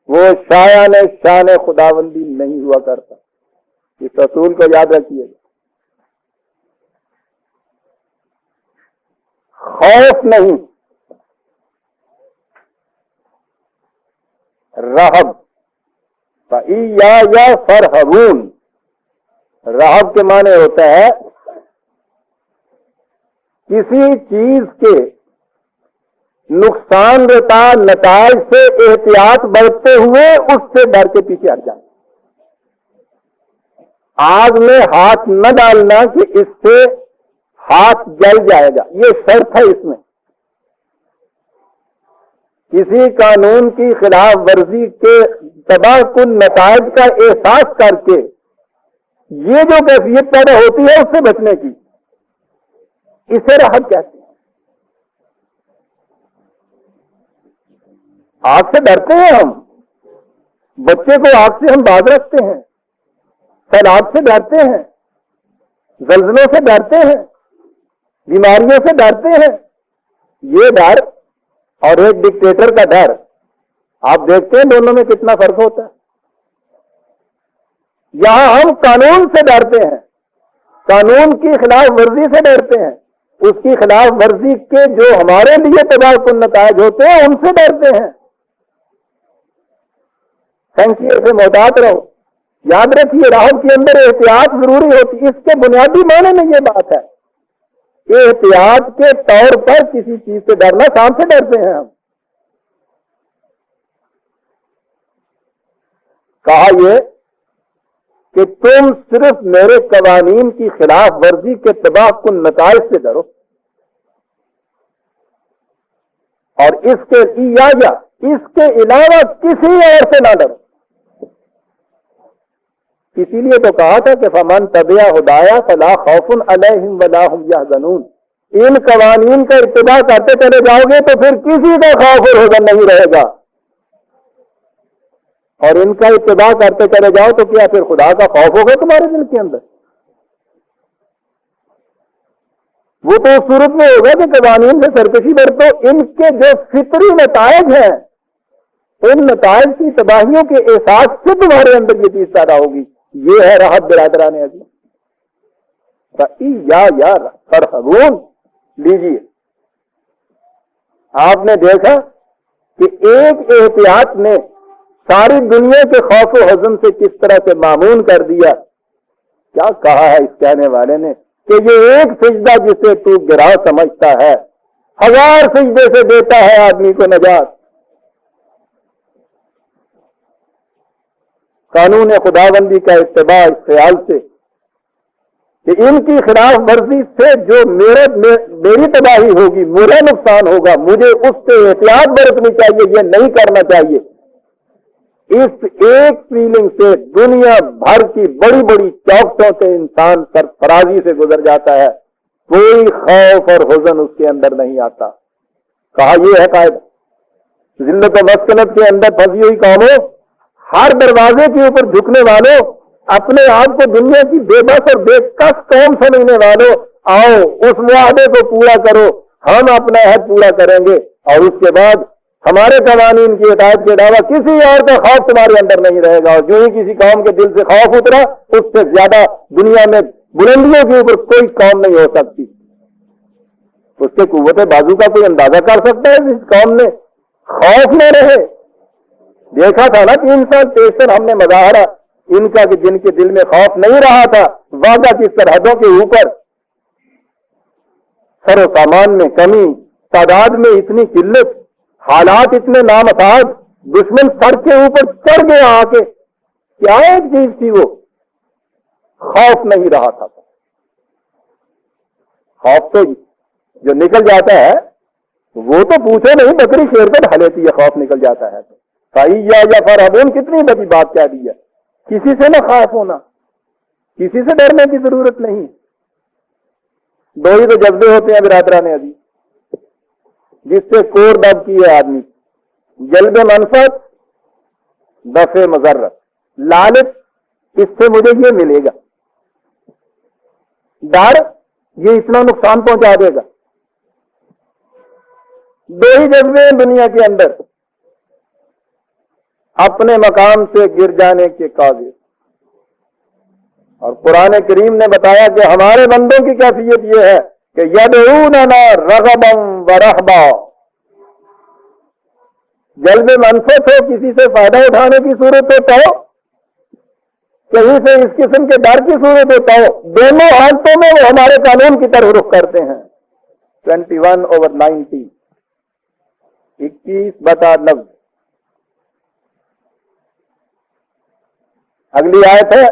وہ شان خداوندی نہیں ہوا کرتا۔ اس اصول کو یاد رکھیے۔ خوف نہیں، رہب، یا فرحبون، رہب کے معنی ہوتا ہے کسی چیز کے نقصان دہ نتائج سے احتیاط برتتے ہوئے اس سے ڈر کے پیچھے ہٹ جانا۔ آگ میں ہاتھ نہ ڈالنا کہ اس سے ہاتھ جل جائے گا، یہ شرط ہے اس میں۔ کسی قانون کی خلاف ورزی کے تباہ کن نتائج کا احساس کر کے یہ جو کیفیت پیدا ہوتی ہے اس سے بچنے کی، اسے راحت کہتے ہیں۔ آگ سے ڈرتے ہیں ہم، بچے کو آگ سے ہم باز رکھتے ہیں، سیلاب سے ڈرتے ہیں، زلزلوں سے ڈرتے ہیں، بیماریوں سے ڈرتے ہیں۔ یہ ڈر اور ایک ڈکٹیٹر کا ڈر، آپ دیکھتے ہیں دونوں میں کتنا فرق ہوتا ہے۔ یہاں ہم قانون سے ڈرتے ہیں، قانون کی خلاف ورزی سے ڈرتے ہیں، اس کی خلاف ورزی کے جو ہمارے لیے تباہ کن نتائج ہوتے ہیں ان سے ڈرتے ہیں۔ سنکھیے سے محتاط رہو۔ یاد رکھیے راہب کے اندر احتیاط ضروری ہوتی، اس کے بنیادی معنی میں یہ بات ہے۔ احتیاط کے طور پر کسی چیز سے ڈرنا، کام سے ڈرتے ہیں ہم۔ کہا یہ کہ تم صرف میرے قوانین کی خلاف ورزی کے تباہ کن نتائج سے ڈرو، اور اس کے علاوہ کسی اور سے نہ ڈرو۔ اسی لیے تو کہا تھا کہ فمن تبع ہدایا فلا خوف علیہم ولا هم یحزنون۔ ان قوانین کا اتباع کرتے چلے جاؤ گے تو پھر کسی کا خوف اور حزن نہیں رہے گا، اور ان کا اتباع کرتے چلے جاؤ تو کیا پھر خدا کا خوف ہوگا تمہارے دل کے اندر؟ وہ تو اس صورت میں ہوگا کہ قوانین سے سرکشی برتو، ان کے جو فطری نتائج ہیں ان نتائج کی تباہیوں کے احساس سے تمہارے اندر یہ چیز پیدا ہوگی۔ یہ ہے راحت برادران عزیز۔ یا فرحبون لیجیے، آپ نے دیکھا کہ ایک احتیاط نے ساری دنیا کے خوف و حزن سے کس طرح سے معمون کر دیا۔ کیا کہا ہے اس کہنے والے نے کہ یہ ایک سجدہ جسے تو گرا سمجھتا ہے 1000 سجدے سے دیتا ہے آدمی کو نجات۔ قانون خداوندی کا اتباع اس خیال سے کہ ان کی خلاف ورزی سے جو میری تباہی ہوگی، میرا نقصان ہوگا، مجھے اس سے احتیاط برتنی چاہیے، یہ نہیں کرنا چاہیے۔ اس ایک فیلنگ سے دنیا بھر کی بڑی بڑی چوکٹوں سے انسان سرفرازی سے گزر جاتا ہے، کوئی خوف اور حزن اس کے اندر نہیں آتا۔ کہا یہ ہے قائد ذلت و مسکنت کے اندر پھنسی ہوئی قوموں، ہر دروازے کے اوپر جھکنے والوں، اپنے آپ کو دنیا کی بے بس اور بے کس قوم سمجھنے والوں، آؤ اس معاہدے کو پورا کرو، ہم اپنا عہد پورا کریں گے، اور اس کے بعد ہمارے قوانین کی اطاعت کے علاوہ کسی اور کا خوف تمہارے اندر نہیں رہے گا۔ اور جو ہی کسی قوم کے دل سے خوف اترا، اس سے زیادہ دنیا میں بلندیوں کے اوپر کوئی قوم نہیں ہو سکتی۔ اس کے قوت بازو کا کوئی اندازہ کر سکتا ہے؟ جس قوم نے خوف نہ رہے، دیکھا تھا نا 3 سال پیشتر ہم نے مظاہرہ ان کا کہ جن کے دل میں خوف نہیں رہا تھا، وعدہ کی سرحدوں کے اوپر سر و سامان میں کمی، تعداد میں اتنی قلت، حالات اتنے نامساعد، دشمن سر کے اوپر چڑھ گیا آ کے، کیا ایک چیز تھی وہ؟ خوف نہیں رہا تھا۔ خوف تو جو نکل جاتا ہے وہ تو پوچھے نہیں، بکری شیر پہ ڈھا لیتی ہے، خوف نکل جاتا ہے تو یا فرحبون کتنی بڑی بات کہہ دی ہے۔ کسی سے نہ خائف ہونا، کسی سے ڈرنے کی ضرورت نہیں۔ 2 ہی تو جذبے ہوتے ہیں برادران عزیز، جس سے کور دب کی ہے آدمی، جلب منفعت، دفع مضرت، لالچ، اس سے مجھے یہ ملے گا، ڈر یہ اتنا نقصان پہنچا دے گا۔ 2 ہی جذبے ہیں دنیا کے اندر، اپنے مقام سے گر جانے کے قاضی۔ اور قرآن کریم نے بتایا کہ ہمارے بندوں کی کیفیت یہ ہے کہ یدعوننا رغبا ورہبا، جلب منفعت ہو، کسی سے فائدہ اٹھانے کی صورت ہوتا ہو، کہیں سے اس قسم کے ڈر کی صورت ہوتا ہو، دونوں حالتوں میں وہ ہمارے قانون کی طرف رخ کرتے ہیں۔ 21/90، 21/90۔ اگلی آیت ہے،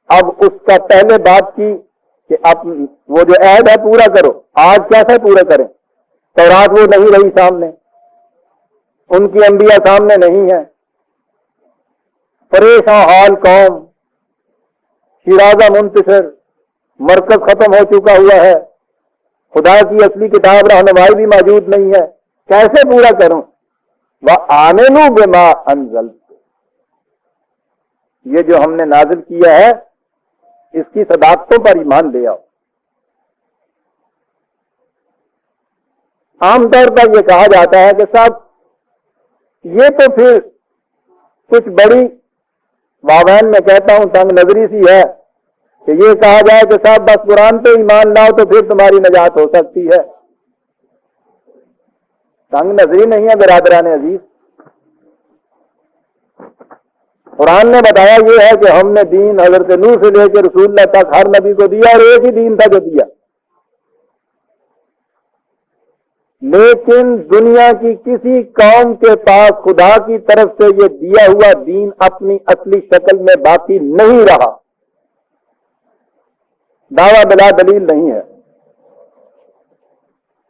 اب اس کا پہلے بات کی کہ اب وہ جو عہد ہے پورا کرو۔ آج کیسے پورا کریں؟ تورات وہ نہیں رہی سامنے، ان کی انبیاء سامنے نہیں ہے، پریشان حال قوم، شیرازہ منتشر، مرکز ختم ہو چکا ہوا ہے، خدا کی اصلی کتاب رہنمائی بھی موجود نہیں ہے، کیسے پورا کروں؟ وَآمِنُوا بِمَا أَنزَلْتُ، یہ جو ہم نے نازل کیا ہے اس کی صداقتوں پر ایمان لے آؤ۔ عام طور پر یہ کہا جاتا ہے کہ صاحب یہ تو پھر کچھ بڑی واوین میں کہتا ہوں تنگ نظری سی ہے کہ یہ کہا جائے کہ صاحب بس قرآن پہ ایمان لاؤ تو پھر تمہاری نجات ہو سکتی ہے۔ تنگ نظری نہیں ہے برادران عزیز، قرآن نے بتایا یہ ہے کہ ہم نے دین حضرت نوح سے لے کے رسول اللہ تک ہر نبی کو دیا، اور ایک ہی دین تھا جو دیا، لیکن دنیا کی کسی قوم کے پاس خدا کی طرف سے یہ دیا ہوا دین اپنی اصلی شکل میں باقی نہیں رہا۔ دعویٰ بلا دلیل نہیں ہے۔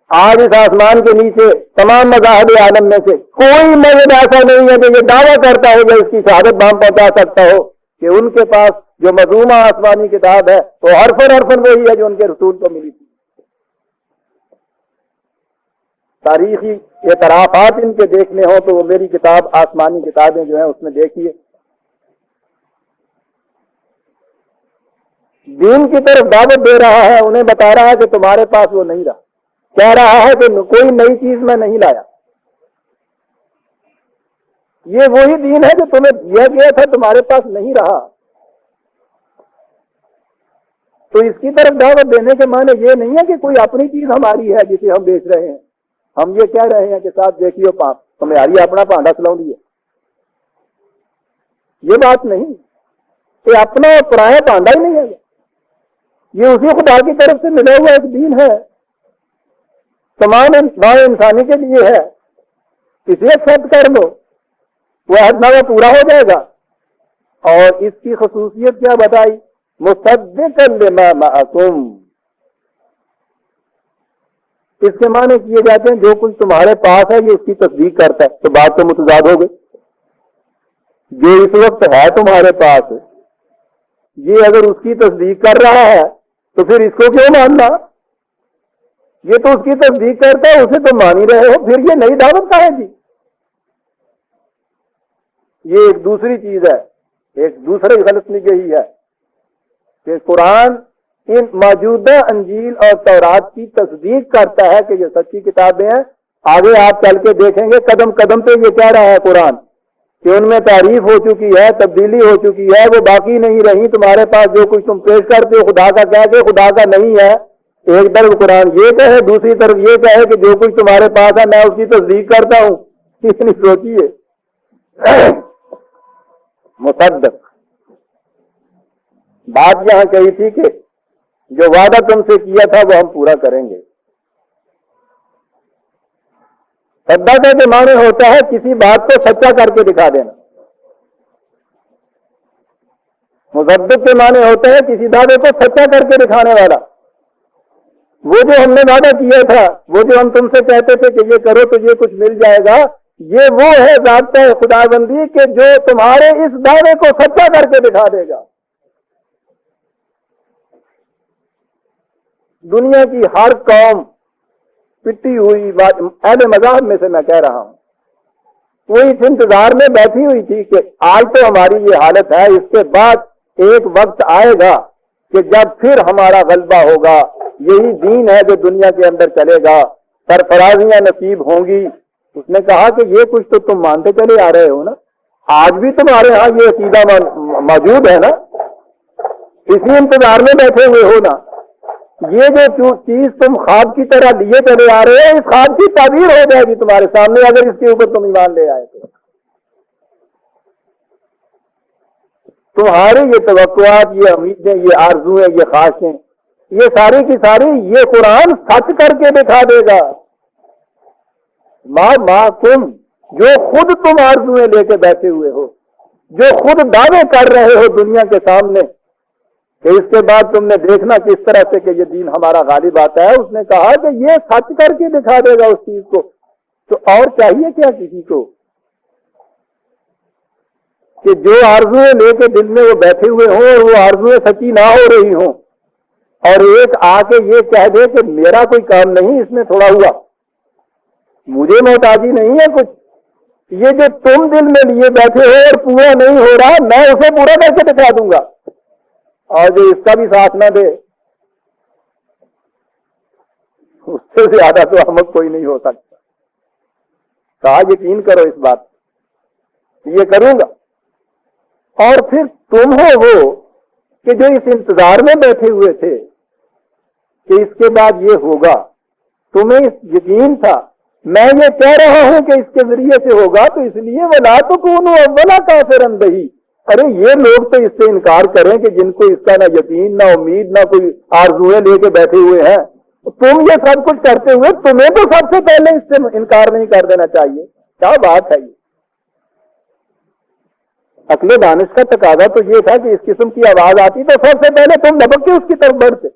آج اس آسمان کے نیچے تمام مذاہب عالم میں سے کوئی مذہب ایسا نہیں ہے جو یہ دعویٰ کرتا ہو یا اس کی شہادت بام پہنچا سکتا ہو کہ ان کے پاس جو مضمومہ آسمانی کتاب ہے وہ حرفن وہی ہے جو ان کے رسول کو ملی تھی۔ تاریخی اعترافات ان کے دیکھنے ہوں تو وہ میری کتاب آسمانی کتابیں جو ہیں اس میں دیکھیے، دین کی طرف دعوت دے رہا ہے، انہیں بتا رہا ہے کہ تمہارے پاس وہ نہیں رہا، کہہ رہا ہے کہ کوئی نئی چیز میں نہیں لایا، یہ وہی دین ہے جو تمہیں دیا گیا تھا تمہارے پاس نہیں رہا۔ تو اس کی طرف دعوت دینے کے معنی یہ نہیں ہے کہ کوئی اپنی چیز ہماری ہے جسے ہم بیچ رہے ہیں، ہم یہ کہہ رہے ہیں کہ صاحب دیکھیے تمہاری اپنا پانڈا سلوندی ہے، یہ بات نہیں، کہ اپنا پرایا پانڈا ہی نہیں ہے، یہ اسی خدا کی طرف سے ملا ہوا ایک دین ہے، تمام نوع انسانی کے لیے ہے، اسے ایکسپٹ کر لو، وہ عہد نامہ پورا ہو جائے گا۔ اور اس کی خصوصیت کیا بتائی مصدقا لما معکم، اس کے معنی کیے جاتے ہیں جو کچھ تمہارے پاس ہے یہ اس کی تصدیق کرتا ہے، تو بات تو متضاد ہو گئی۔ جو اس وقت ہے تمہارے پاس یہ اگر اس کی تصدیق کر رہا ہے تو پھر اس کو کیوں ماننا؟ یہ تو اس کی تصدیق کرتا ہے، اسے تو مان ہی رہے ہو، پھر یہ نئی دعوت کا ہے جی؟ یہ ایک دوسری چیز ہے، ایک دوسری غلط نگہی ہے کہ قرآن ان موجودہ انجیل اور تورات کی تصدیق کرتا ہے کہ یہ سچی کتابیں ہیں۔ آگے آپ چل کے دیکھیں گے قدم قدم پہ یہ کہہ رہا ہے قرآن کہ ان میں تعریف ہو چکی ہے، تبدیلی ہو چکی ہے، وہ باقی نہیں رہی، تمہارے پاس جو کچھ تم پیش کرتے ہو خدا کا کہہ کے خدا کا نہیں ہے۔ ایک طرف قرآن یہ کہے، دوسری طرف یہ کہے کہ جو کچھ تمہارے پاس ہے میں اس کی تصدیق کرتا ہوں۔ اتنی سوچیے۔ مصدق بات یہاں کہی تھی کہ جو وعدہ تم سے کیا تھا وہ ہم پورا کریں گے۔ صدق کے معنی ہوتا ہے کسی بات کو سچا کر کے دکھا دینا، مصدق کے معنی ہوتا ہے کسی دعوے کو سچا کر کے دکھانے والا۔ وہ جو ہم نے وعدہ کیا تھا، وہ جو ہم تم سے کہتے تھے کہ یہ کرو تو یہ کچھ مل جائے گا، یہ وہ ہے ضابطہ خدا بندی کہ جو تمہارے اس دعوے کو سچا کر کے دکھا دے گا۔ دنیا کی ہر قوم پٹی ہوئی اہل مذاہب میں سے میں کہہ رہا ہوں، وہ اس انتظار میں بیٹھی ہوئی تھی کہ آج تو ہماری یہ حالت ہے، اس کے بعد ایک وقت آئے گا کہ جب پھر ہمارا غلبہ ہوگا، یہی دین ہے جو دنیا کے اندر چلے گا، سرفرازیاں نصیب ہوں گی۔ اس نے کہا کہ یہ کچھ تو تم مانتے چلے آ رہے ہو نا، آج بھی تمہارے ہاں یہ عقیدہ موجود ہے نا، اسی انتظار میں بیٹھے ہوئے ہو نا۔ یہ جو چیز تم خواب کی طرح لیے چلے آ رہے ہو، اس خواب کی تعبیر ہو جائے گی تمہارے سامنے اگر اس کے اوپر تم ایمان لے آئے تو۔ تمہاری یہ توقعات، یہ امیدیں، یہ آرزویں، یہ خواہشیں، یہ ساری کی ساری یہ قرآن سچ کر کے دکھا دے گا۔ ماں تم جو خود تم آرزویں لے کے بیٹھے ہوئے ہو، جو خود دعوے کر رہے ہو دنیا کے سامنے کہ اس کے بعد تم نے دیکھنا کس طرح سے کہ یہ دین ہمارا غالب آتا ہے، اس نے کہا کہ یہ سچ کر کے دکھا دے گا اس چیز کو۔ تو اور چاہیے کیا کسی کو کہ جو آرزویں لے کے دل میں وہ بیٹھے ہوئے ہوں اور وہ آرزویں سچی نہ ہو رہی ہوں، اور ایک آ کے یہ کہہ دے کہ میرا کوئی کام نہیں اس میں تھوڑا ہوا، مجھے محتاجی نہیں ہے کچھ، یہ جو تم دل میں لیے بیٹھے ہو اور پورا نہیں ہو رہا میں اسے پورا کر کے دکھا دوں گا، اور جو اس کا بھی ساتھ نہ دے اس سے زیادہ تو احمق کوئی نہیں ہو سکتا۔ کہا یقین کرو اس بات، یہ کروں گا۔ اور پھر تم ہو وہ کہ جو اس انتظار میں بیٹھے ہوئے تھے کہ اس کے بعد یہ ہوگا، تمہیں یقین تھا، میں یہ کہہ رہا ہوں کہ اس کے ذریعے سے ہوگا، تو اس لیے وَلَا تَكُونُوا أَوَّلَ كَافِرٍ بِهِ، ارے یہ لوگ تو اس سے انکار کریں کہ جن کو اس کا نہ یقین، نہ امید، نہ کوئی آرزویں لے کے بیٹھے ہوئے ہیں، تم یہ سب کچھ کرتے ہوئے تمہیں تو سب سے پہلے اس سے انکار نہیں کر دینا چاہیے۔ کیا بات ہے یہ؟ عقل دانش کا تقاضا تو یہ تھا کہ اس قسم کی آواز آتی تو سب سے پہلے تم لپک کے اس کی طرف بڑھتے۔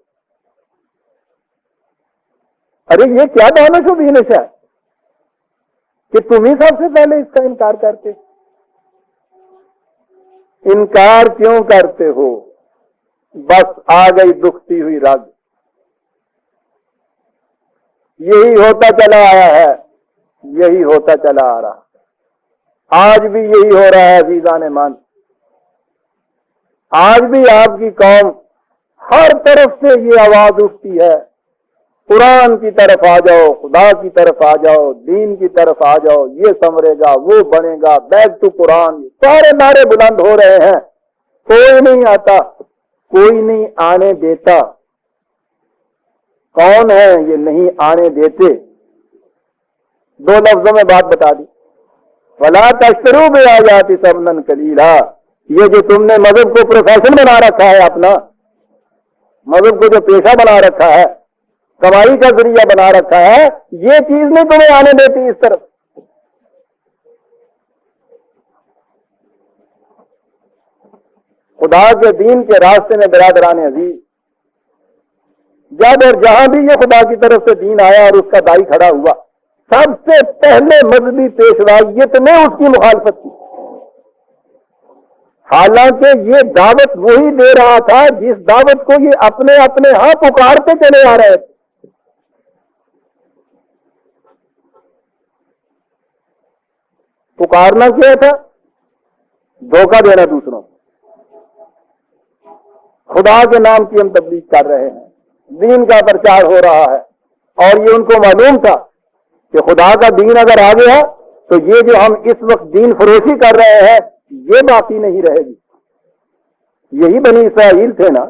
ارے یہ کیا دانش و بینش ہے کہ تم ہی سب سے پہلے اس کا انکار کرتے۔ انکار کیوں کرتے ہو؟ بس آ گئی دکھتی ہوئی رگ، یہی ہوتا چلا آیا ہے، یہی ہوتا چلا آ رہا، آج بھی یہی ہو رہا ہے عزیزان من۔ آج بھی آپ کی قوم ہر طرف سے یہ آواز اٹھتی ہے، قرآن کی طرف آ جاؤ، خدا کی طرف آ جاؤ، دین کی طرف آ جاؤ، یہ سنورے گا، وہ بنے گا، بیک ٹو قرآن، سارے نعرے بلند ہو رہے ہیں، کوئی نہیں آتا، کوئی نہیں آنے دیتا۔ کون ہے یہ نہیں آنے دیتے؟ دو لفظوں میں بات بتا دی، وَلَا تَشْتَرُوا بِآيَاتِ ثَمَنًا قَلِيلًا۔ یہ جو تم نے مذہب کو پروفیشن بنا رکھا ہے، اپنا مذہب کو جو پیشہ بنا رکھا ہے، کمائی کا ذریعہ بنا رکھا ہے، یہ چیز نہیں تمہیں آنے دیتی اس طرف۔ خدا کے دین کے راستے میں برادران عزیز، جب اور جہاں بھی یہ خدا کی طرف سے دین آیا اور اس کا داعی کھڑا ہوا، سب سے پہلے مذہبی پیشوائیت نے اس کی مخالفت کی، حالانکہ یہ دعوت وہی دے رہا تھا جس دعوت کو یہ اپنے اپنے ہاں پکارتے چلے آ رہے تھے۔ پکارنا کیا تھا؟ دھوکہ دینا دوسروں کو۔ خدا کے نام کی ہم تبلیغ کر رہے ہیں، دین کا پرچار ہو رہا ہے، اور یہ ان کو معلوم تھا کہ خدا کا دین اگر آ گیا تو یہ جو ہم اس وقت دین فروشی کر رہے ہیں یہ باقی نہیں رہے گی۔ یہی بنی اسرائیل تھے نا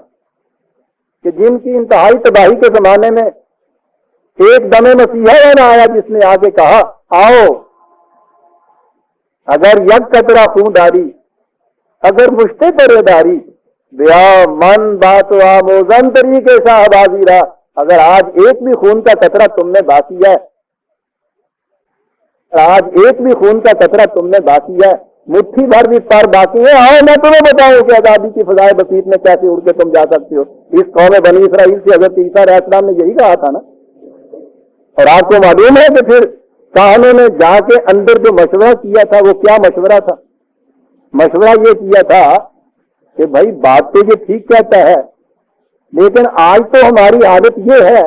کہ جن کی انتہائی تباہی کے زمانے میں ایک دم مسیحا نہ آیا جس نے آگے کہا آؤ اگر یک قطرہ خون داری، اگر مشتے پر داری، بیا من بات و آموزن طریقے صاحب آزیرہ، اگر آج ایک بھی خون کا قطرہ تم نے باقی ہے، آج ایک بھی خون کا قطرہ تم نے باقی ہے، مٹھی بھر بھی پر باقی ہے، آؤ میں تمہیں بتاؤں کہ آزادی کی فضائے بسیط میں کیسے اڑ کے تم جا سکتے ہو۔ اس قوم بنی اسرائیل سے حضرت عیسیٰ علیہ السلام نے یہی کہا تھا نا، اور آپ کو معلوم ہے کہ پھر کہانوں نے جا کے اندر جو مشورہ کیا تھا وہ کیا مشورہ تھا؟ مشورہ یہ کیا تھا کہ بھائی بات تو یہ ٹھیک کہتا ہے، لیکن آج تو ہماری عادت یہ ہے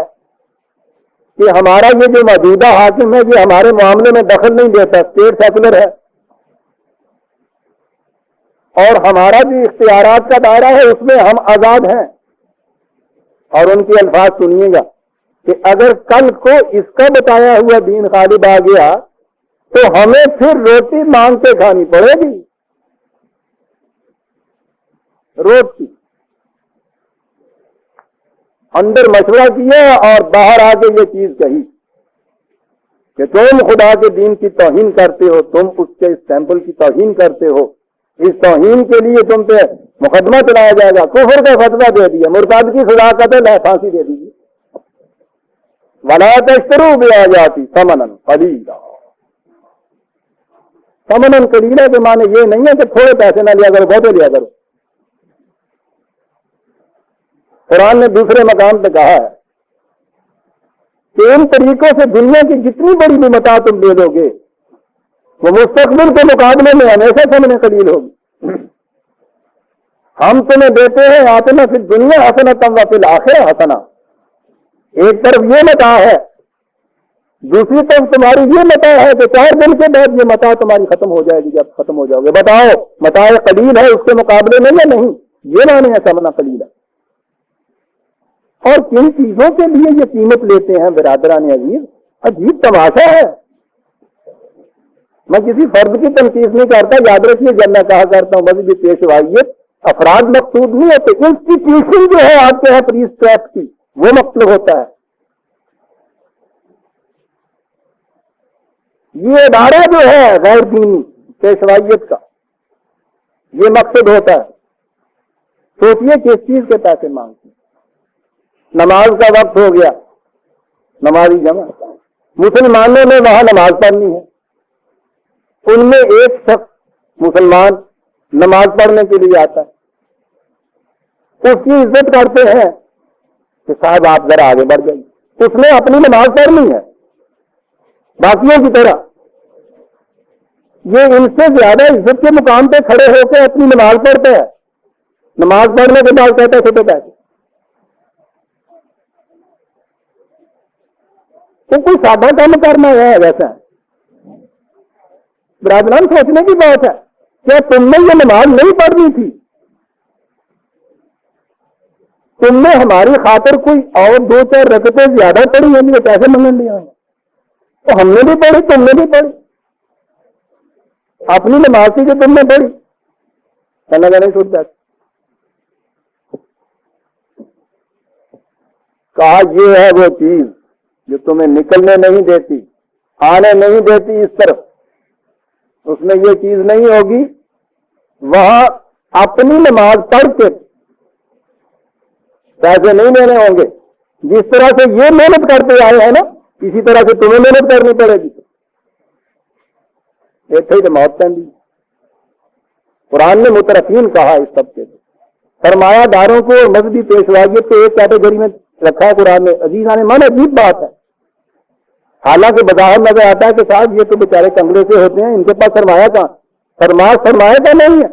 کہ ہمارا یہ جو موجودہ حاکم ہے یہ ہمارے معاملے میں دخل نہیں دیتا، اسٹیٹ سیکولر ہے، اور ہمارا جو اختیارات کا دائرہ ہے اس میں ہم آزاد ہیں۔ اور ان کے الفاظ سنیے گا کہ اگر کل کو اس کا بتایا ہوا دین غالب آ گیا تو ہمیں پھر روٹی مانگ کے کھانی پڑے گی، روٹی۔ اندر مشورہ کیا اور باہر آ کے یہ چیز کہی کہ تم خدا کے دین کی توہین کرتے ہو، تم اس کے اس ٹیمپل کی توہین کرتے ہو، اس توہین کے لیے تم پہ مقدمہ چلایا جائے گا، کفر کا فتویٰ دے دیا، مرتد کی سزا قتل ہے، پھانسی دے دیجیے۔ وَلَا تَشْتَرُوا بِآيَاتِي ثَمَنًا قَلِيلًا، ثمنًا قلیلا کے معنی یہ نہیں ہے کہ تھوڑے پیسے نہ لیا کرو، بہتے لیا کرو۔ قرآن نے دوسرے مقام پہ کہا ہے کہ ان طریقوں سے دنیا کی جتنی بڑی بھی متاع تم دے دو گے وہ مستقبل کے مقابلے میں ہمیشہ ثمن قلیل ہوگی۔ ہم تمہیں دیتے ہیں آتنا فی الدنیا حسنۃ و فی الآخرہ حسنہ، ایک طرف یہ متاع ہے، دوسری طرف تمہاری یہ متاع ہے کہ 4 دن کے بعد یہ متاع تمہاری ختم ہو جائے گی، جب ختم ہو جاؤ گے بتاؤ متاع قلیل ہے اس کے مقابلے میں یا نہیں؟ یہ معنی ہے ثمن قلیل ہے۔ اور کن چیزوں کے لیے یہ قیمت لیتے ہیں برادران عزیز، عجیب تماشا ہے۔ میں کسی فرد کی تنقید نہیں کرتا، یاد رکھیے جب میں کہا کرتا ہوں مذہبی پیشوائیت، افراد مقصود نہیں ہوتے، انسٹیٹیوشن جو ہے آپ کے یہاں پولیس ٹریپ کی وہ مقصود ہوتا ہے، یہ ادارہ جو ہے غیر دینی پیشوائیت کا یہ مقصد ہوتا ہے۔ سوچئے کس چیز کے پیسے مانگتے ہیں؟ نماز کا وقت ہو گیا، نمازی جمع، مسلمانوں نے وہاں نماز پڑھنی ہے، ان میں ایک شخص مسلمان نماز پڑھنے کے لیے آتا ہے، اس کی عزت کرتے ہیں کہ صاحب آپ ذرا آگے بڑھ جائیے، اس نے اپنی نماز پڑھنی ہے باقیوں کی طرح، یہ ان سے زیادہ عزت کے مقام پہ کھڑے ہو کے اپنی نماز پڑھتا ہے، نماز پڑھنے کے بعد کہتا ہے چھوٹے پیسے، تو کوئی سادہ کام کرنا ہے ویسا؟ برادران سوچنے کی بات ہے، کیا تم نے یہ نماز نہیں پڑھنی تھی؟ تم نے ہماری خاطر کوئی اور 2-4 رکعتیں زیادہ پڑھی ہیں جو پیسے منگن لیا ہیں، تو ہم نے بھی پڑھی تم نے بھی پڑھی، اپنی نماز کی جو تم نے پڑھی کہنا کہ نہیں چھوٹ جاتی۔ کہا یہ ہے وہ چیز جو تمہیں نکلنے نہیں دیتی، آنے نہیں دیتی اس طرف، اس میں یہ چیز نہیں ہوگی، وہاں اپنی نماز پڑھ کے پیسے نہیں دینے ہوں گے، جس طرح سے یہ محنت کرتے آئے ہیں نا اسی طرح سے تمہیں محنت کرنی پڑے گی۔ ایک ہی تو موت پہن دی۔ قرآن نے مترفین کہا اس سب کے، سرمایہ داروں کو مذہبی پیشوائیت کو ایک کیٹیگری میں رکھا ہے قرآن نے. عزیزان من عجیب بات ہے. حالانکہ بظاہر نظر آتا ہے کہ صاحب یہ تو بیچارے کنگڑے سے ہوتے ہیں, ان کے پاس سرمایہ کہاں؟ سرمایہ کا نہیں ہے.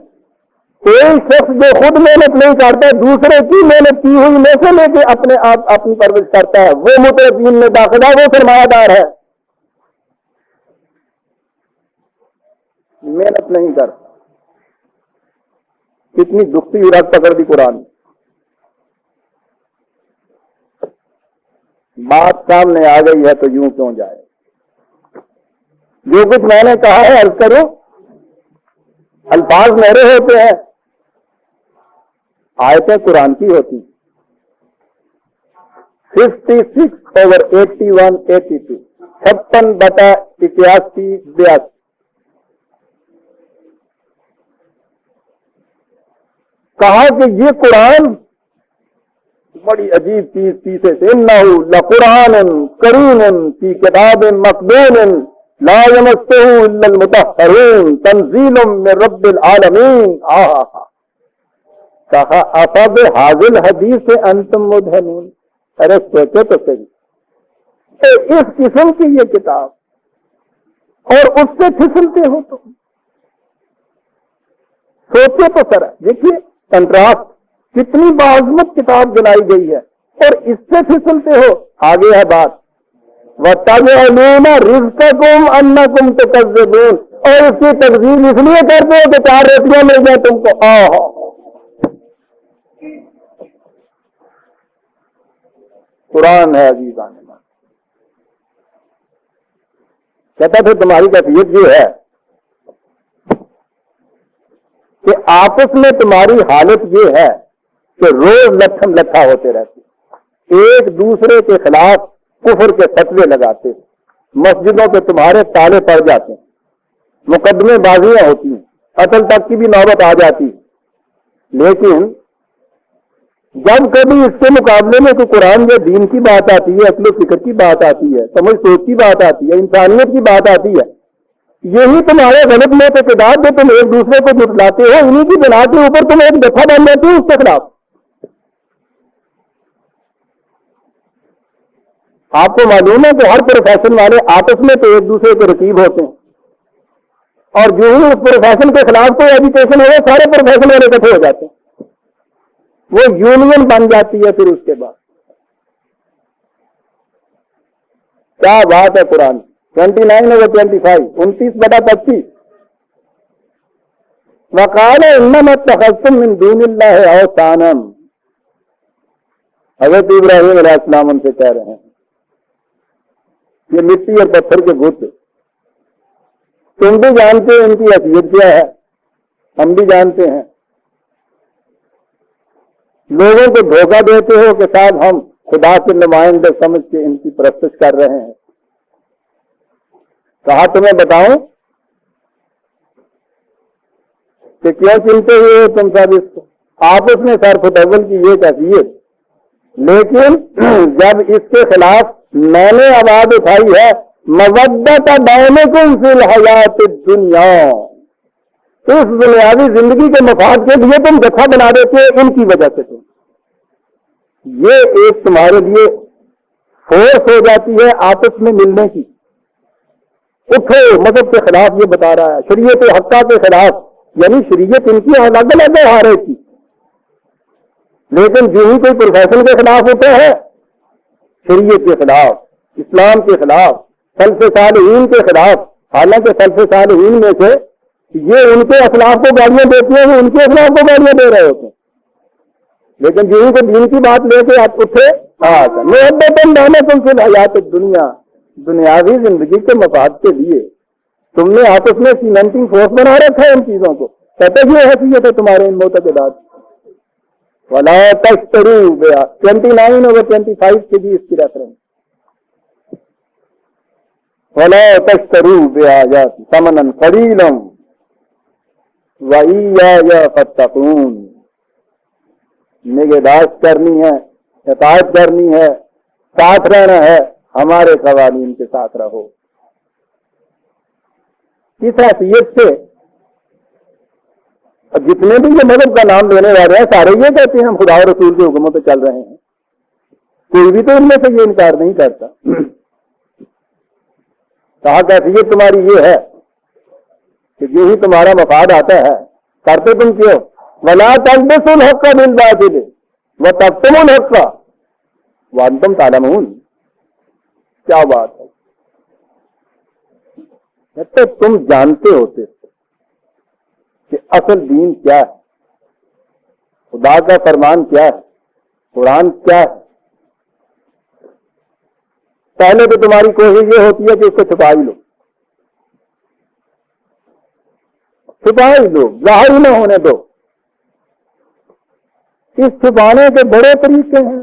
کوئی شخص جو خود محنت نہیں کرتا ہے, دوسرے کی محنت کی ہوئی میں سے لے کے اپنے آپ اپنی پرورش کرتا ہے, وہ مترفین میں داخل ہے, وہ سرمایہ دار ہے. محنت نہیں کرتا. کتنی دکھتی رگ پکڑ دی قرآن نے. بات سامنے آ گئی ہے تو یوں کیوں جائے. جو کچھ میں نے کہا ہے عرض کروں, الفاظ میرے ہوتے ہیں, آیتیں قرآن کی ہوتی. 56/81-82 56/81-82. کہا کہ یہ قرآن بڑی عجیب چیز پیچھے سے, انہ لقرآن کریم فی کتاب مکنون لا یمسہ الا المطہرون تنزیل من رب العالمین. کہا افب حاضل حدیث سے انتم مدہنون. ارے سوچو تو صحیح, اس قسم کی یہ کتاب اور اس سے پھسلتے ہو تم. سوچو تو سر, دیکھیے کنٹراسٹ, کتنی باعظمت کتاب جلائی گئی ہے اور اس سے پھسلتے ہو. آگے ہے بات, وَتَجْعَلُونَ رِزْقَكُمْ أَنَّكُمْ تُكَذِّبُونَ, اور اس کی تکذیب اس لیے کرتے ہو کہ 4 روٹیاں مل جائیں تم کو. قرآن ہے عزیزان. کہتا تھا تمہاری کیفیت یہ ہے کہ آپس میں تمہاری حالت یہ ہے کہ روز لٹھم لٹھا ہوتے رہتے, ایک دوسرے کے خلاف کفر کے فتوے لگاتے, مسجدوں پہ تمہارے تالے پڑ جاتے ہیں, مقدمے بازیاں ہوتی ہیں, قتل تک کی بھی نوبت آ جاتی ہے. لیکن جب کبھی اس کے مقابلے میں کوئی قرآن یا دین کی بات آتی ہے, عقل و فکر کی بات آتی ہے, سمجھ سوچ کی بات آتی ہے, انسانیت کی بات آتی ہے, یہی تمہارے غلط میں اعتقاد جو تم ایک دوسرے کو جھٹلاتے ہو, انہی کی بنا کے اوپر تم ایک دفعہ بن جاتے ہو اس کے خلاف. آپ کو معلوم ہے کہ ہر پروفیشن والے آپس میں تو ایک دوسرے کے رقیب ہوتے ہیں, اور جو ہی اس پروفیشن کے خلاف کوئی ایجوکیشن ہو سارے پروفیشن والے اکٹھے ہو جاتے ہیں, وہ یونین بن جاتی ہے. پھر اس کے بعد کیا بات ہے قرآن. 29/25 29/25 وقال انما اتخذتم من دون اللہ اوثانا. حضرت ابراہیم علیہ السلام ان سے کہہ رہے ہیں یہ مٹی اور پتھر کے بت, تم بھی جانتے ہیں ان کی حیثیت کیا ہے, ہم بھی جانتے ہیں. لوگوں کو دھوکہ دیتے ہو کہ صاحب ہم خدا کے نمائندے سمجھ کے ان کی پرستش کر رہے ہیں. کہا تمہیں بتاؤں کہ کیوں چنتے ہوئے ہو تم سب اس کو, آپس میں سرف اول کی یہ کیفیت. لیکن جب اس کے خلاف میں نے آواز اٹھائی ہے مودت بینکم فی الحیات الدنیا, اس دنیاوی زندگی کے مفاد کے لیے تم جتھا بنا دیتے ان کی وجہ سے, تم یہ ایک تمہارے لیے فورس ہو جاتی ہے آپس میں ملنے کی. اٹھو مذہب کے خلاف یہ بتا رہا ہے, شریعت حقہ کے خلاف, یعنی شریعت ان کی الگ الگ ہے ہر ایک کی. لیکن جو ہی کوئی پروفیشن کے خلاف اٹھے ہے, شریعت کے خلاف, اسلام کے خلاف, سلف صالحین کے خلاف, حالانکہ سلف صالحین میں سے یہ ان کے اخلاق کو گالیاں دیتی ہیں, وہ ان کے اخلاق کو گالیاں دے رہے ہوتے ہیں. لیکن جو کو دین کی بات لے کے آپ اٹھے, بینکم فی الحیات الدنیا, دنیاوی زندگی کے مفاد کے لیے تم نے آپس میں سیمنٹنگ فورس بنا رکھا ہے ان چیزوں کو. کہتے یہ حیثیت ہے تمہارے ان معتقدات. ولا تشتروا بیا 29/25 کے بھی اس کی ریفرنس, ولا تشتروا بآیات ثمنا قلیلا وإیایا فاتقون. نگہداشت کرنی ہے, اطاعت کرنی ہے, ساتھ رہنا ہے, ہمارے قوانین کے ساتھ رہو. اس حیثیت سے اور جتنے بھی یہ مذہب کا نام لینے والے ہیں سارے یہ کہتے ہیں ہم خدا اور رسول کے حکموں پہ چل رہے ہیں. کوئی بھی تو ان میں سے یہ انکار نہیں کرتا. کہا کیفیت تمہاری یہ ہے کہ جو ہی تمہارا مفاد آتا ہے کرتے تم کیوں؟ وَلَا تَلْبِسُوا الْحَقَّ بِالْبَاطِلِ وَتَكْتُمُوا الْحَقَّ وَأَنْتُمْ تَعْلَمُونَ. کیا بات ہے. تو تم جانتے ہوتے کہ اصل دین کیا ہے, خدا کا فرمان کیا ہے, قرآن کیا ہے. پہلے تو تمہاری کوشش یہ ہوتی ہے کہ اس کو چھپا ہی لو, چھپا ہی لو, ظاہر ہی نہ ہونے دو. اس چھپانے کے بڑے طریقے ہیں,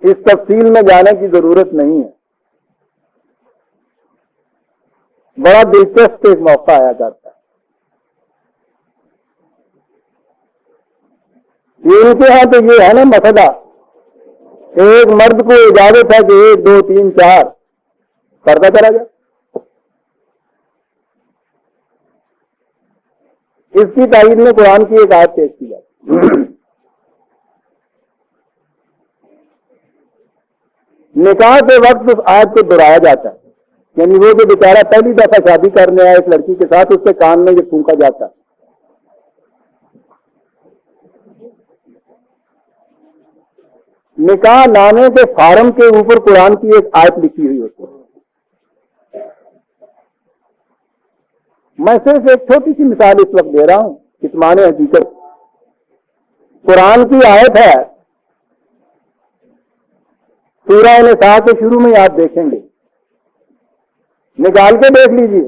اس تفصیل میں جانے کی ضرورت نہیں ہے. بڑا دلچسپ ایک موقع آیا کرتا ہے. یہ ان کے ہاں تو یہ ہے نا مسئلہ, ایک مرد کو اجازت ہے کہ 1 2 3 4 کرتا چلا جائے. اس کی تائید میں قرآن کی ایک آیت پیش کی جاتی. نکاح کے وقت اس آیت کو دہرایا جاتا ہے, یعنی وہ جو بیچارہ پہلی دفعہ شادی کرنے آیا اس لڑکی کے ساتھ, اس کے کان میں یہ پھونکا جاتا ہے. نکاح نامے کے فارم کے اوپر قرآن کی ایک آیت لکھی ہوئی ہوتی ہے. میں صرف ایک چھوٹی سی مثال اس وقت دے رہا ہوں, کتمان حقیقت. قرآن کی آیت ہے, سورہ نساء کے شروع میں آپ دیکھیں گے, نکال کے دیکھ لیجیے.